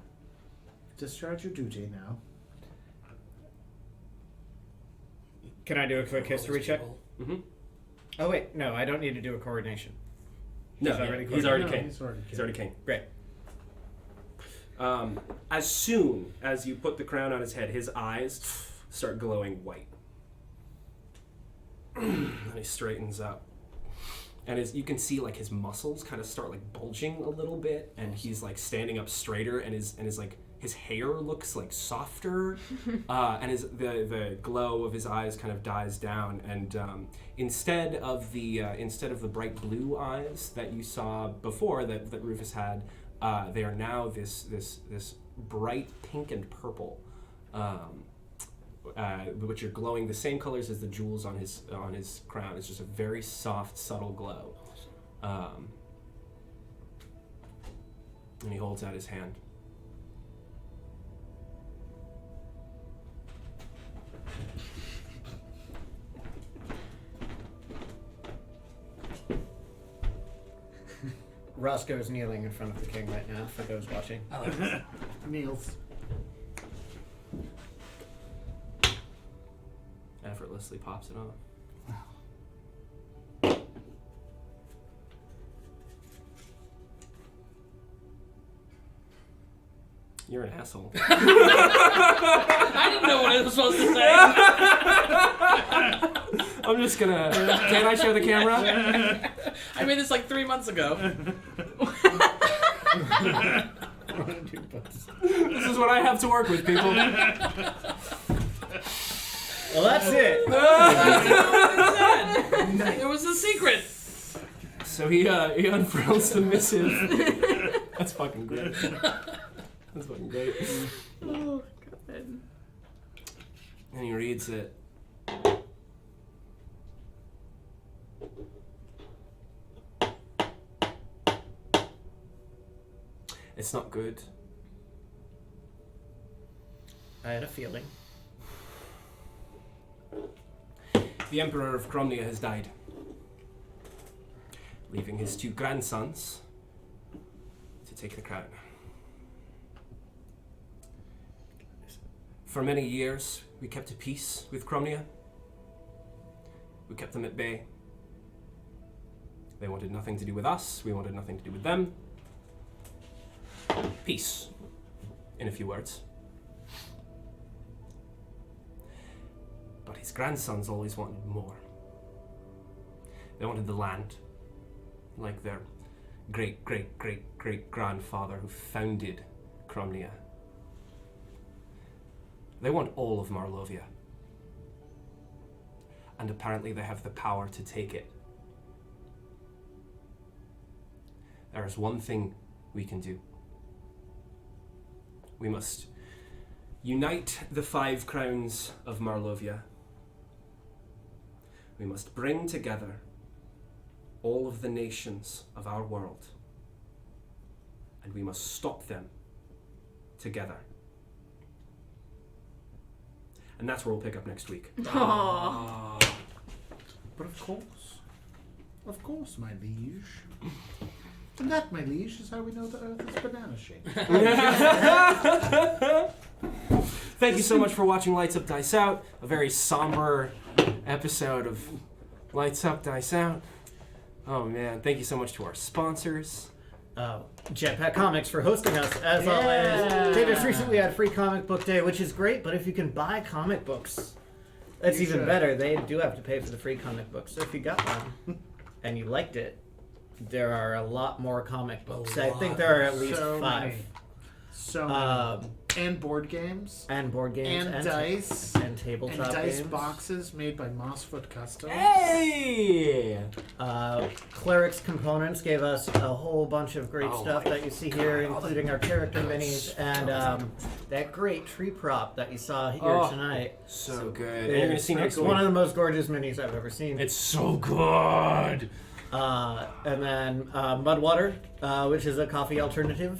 discharge your duty now. Can I do a quick history check? Mm-hmm. Oh wait, no, I don't need to do a coordination. No, he's already king. He's already king. He's already king. Great. As soon as you put the crown on his head, his eyes start glowing white. And he straightens up. And you can see like his muscles kind of start like bulging a little bit, and he's like standing up straighter, and his like his hair looks like softer, and the glow of his eyes kind of dies down, and instead of the bright blue eyes that you saw before that Rufus had, they are now this bright pink and purple, which are glowing the same colors as the jewels on his crown. It's just a very soft, subtle glow, and he holds out his hand. Roscoe is kneeling in front of the king right now, for those watching. I like that. Kneels. Effortlessly pops it off. You're an asshole. I didn't know what I was supposed to say. I'm just gonna... Can I show the camera? I made this like 3 months ago. This is what I have to work with, people. Well, that's it. It was a secret. So he unfurls the missive. That's fucking great. That's fucking great. Oh, God. And he reads it. It's not good. I had a feeling. The Emperor of Cromnia has died, leaving his 2 grandsons to take the crown. For many years, we kept a peace with Cromnia. We kept them at bay. They wanted nothing to do with us. We wanted nothing to do with them. Peace, in a few words. But his grandsons always wanted more. They wanted the land, like their great-great-great-great-grandfather who founded Cromnia. They want all of Marlovia. And apparently they have the power to take it. There is one thing we can do. We must unite the 5 crowns of Marlovia. We must bring together all of the nations of our world. And we must stop them together. And that's where we'll pick up next week. Aww. But of course, my liege. And that, my liege, is how we know the earth is banana shaped. Thank you so much for watching Lights Up, Dice Out. A very somber episode of Lights Up, Dice Out. Oh man, thank you so much to our sponsors. Jetpack Comics for hosting us, as always. They just recently had Free Comic Book Day, which is great, but if you can buy comic books, that's You even should. better. They do have to pay for the free comic books. So if you got one and you liked it, there are a lot more comic books. I think there are at least So 5. many. So many. And board games. And board games. And dice. And And tabletop dice games. boxes made by Mosfet Customs. Hey! Clerics Components gave us a whole bunch of great stuff that you see here, including our character minis and that great tree prop that you saw here tonight. So good. And you're gonna see next It's one of the most gorgeous minis I've ever seen. It's so good. And then Mudwater, which is a coffee alternative.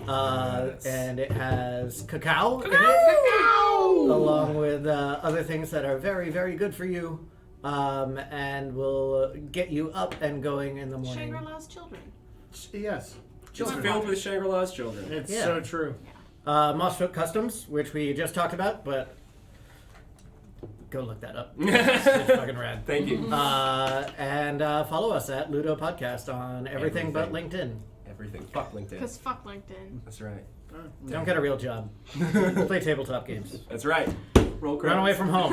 Yes. And it has cacao in it, along with other things that are very, very good for you, and will get you up and going in the morning. Shangri-La's children. Yes. It's filled with Shangri-La's children. It's Yeah. so true. Mosfet Customs, which we just talked about, but go look that up. It's fucking rad. Thank you. And follow us at Ludo Podcast on everything but LinkedIn. Everything. Fuck LinkedIn. Because fuck LinkedIn. That's right. Don't get a real job. Play tabletop games. That's right. Roll credits. Run away from home.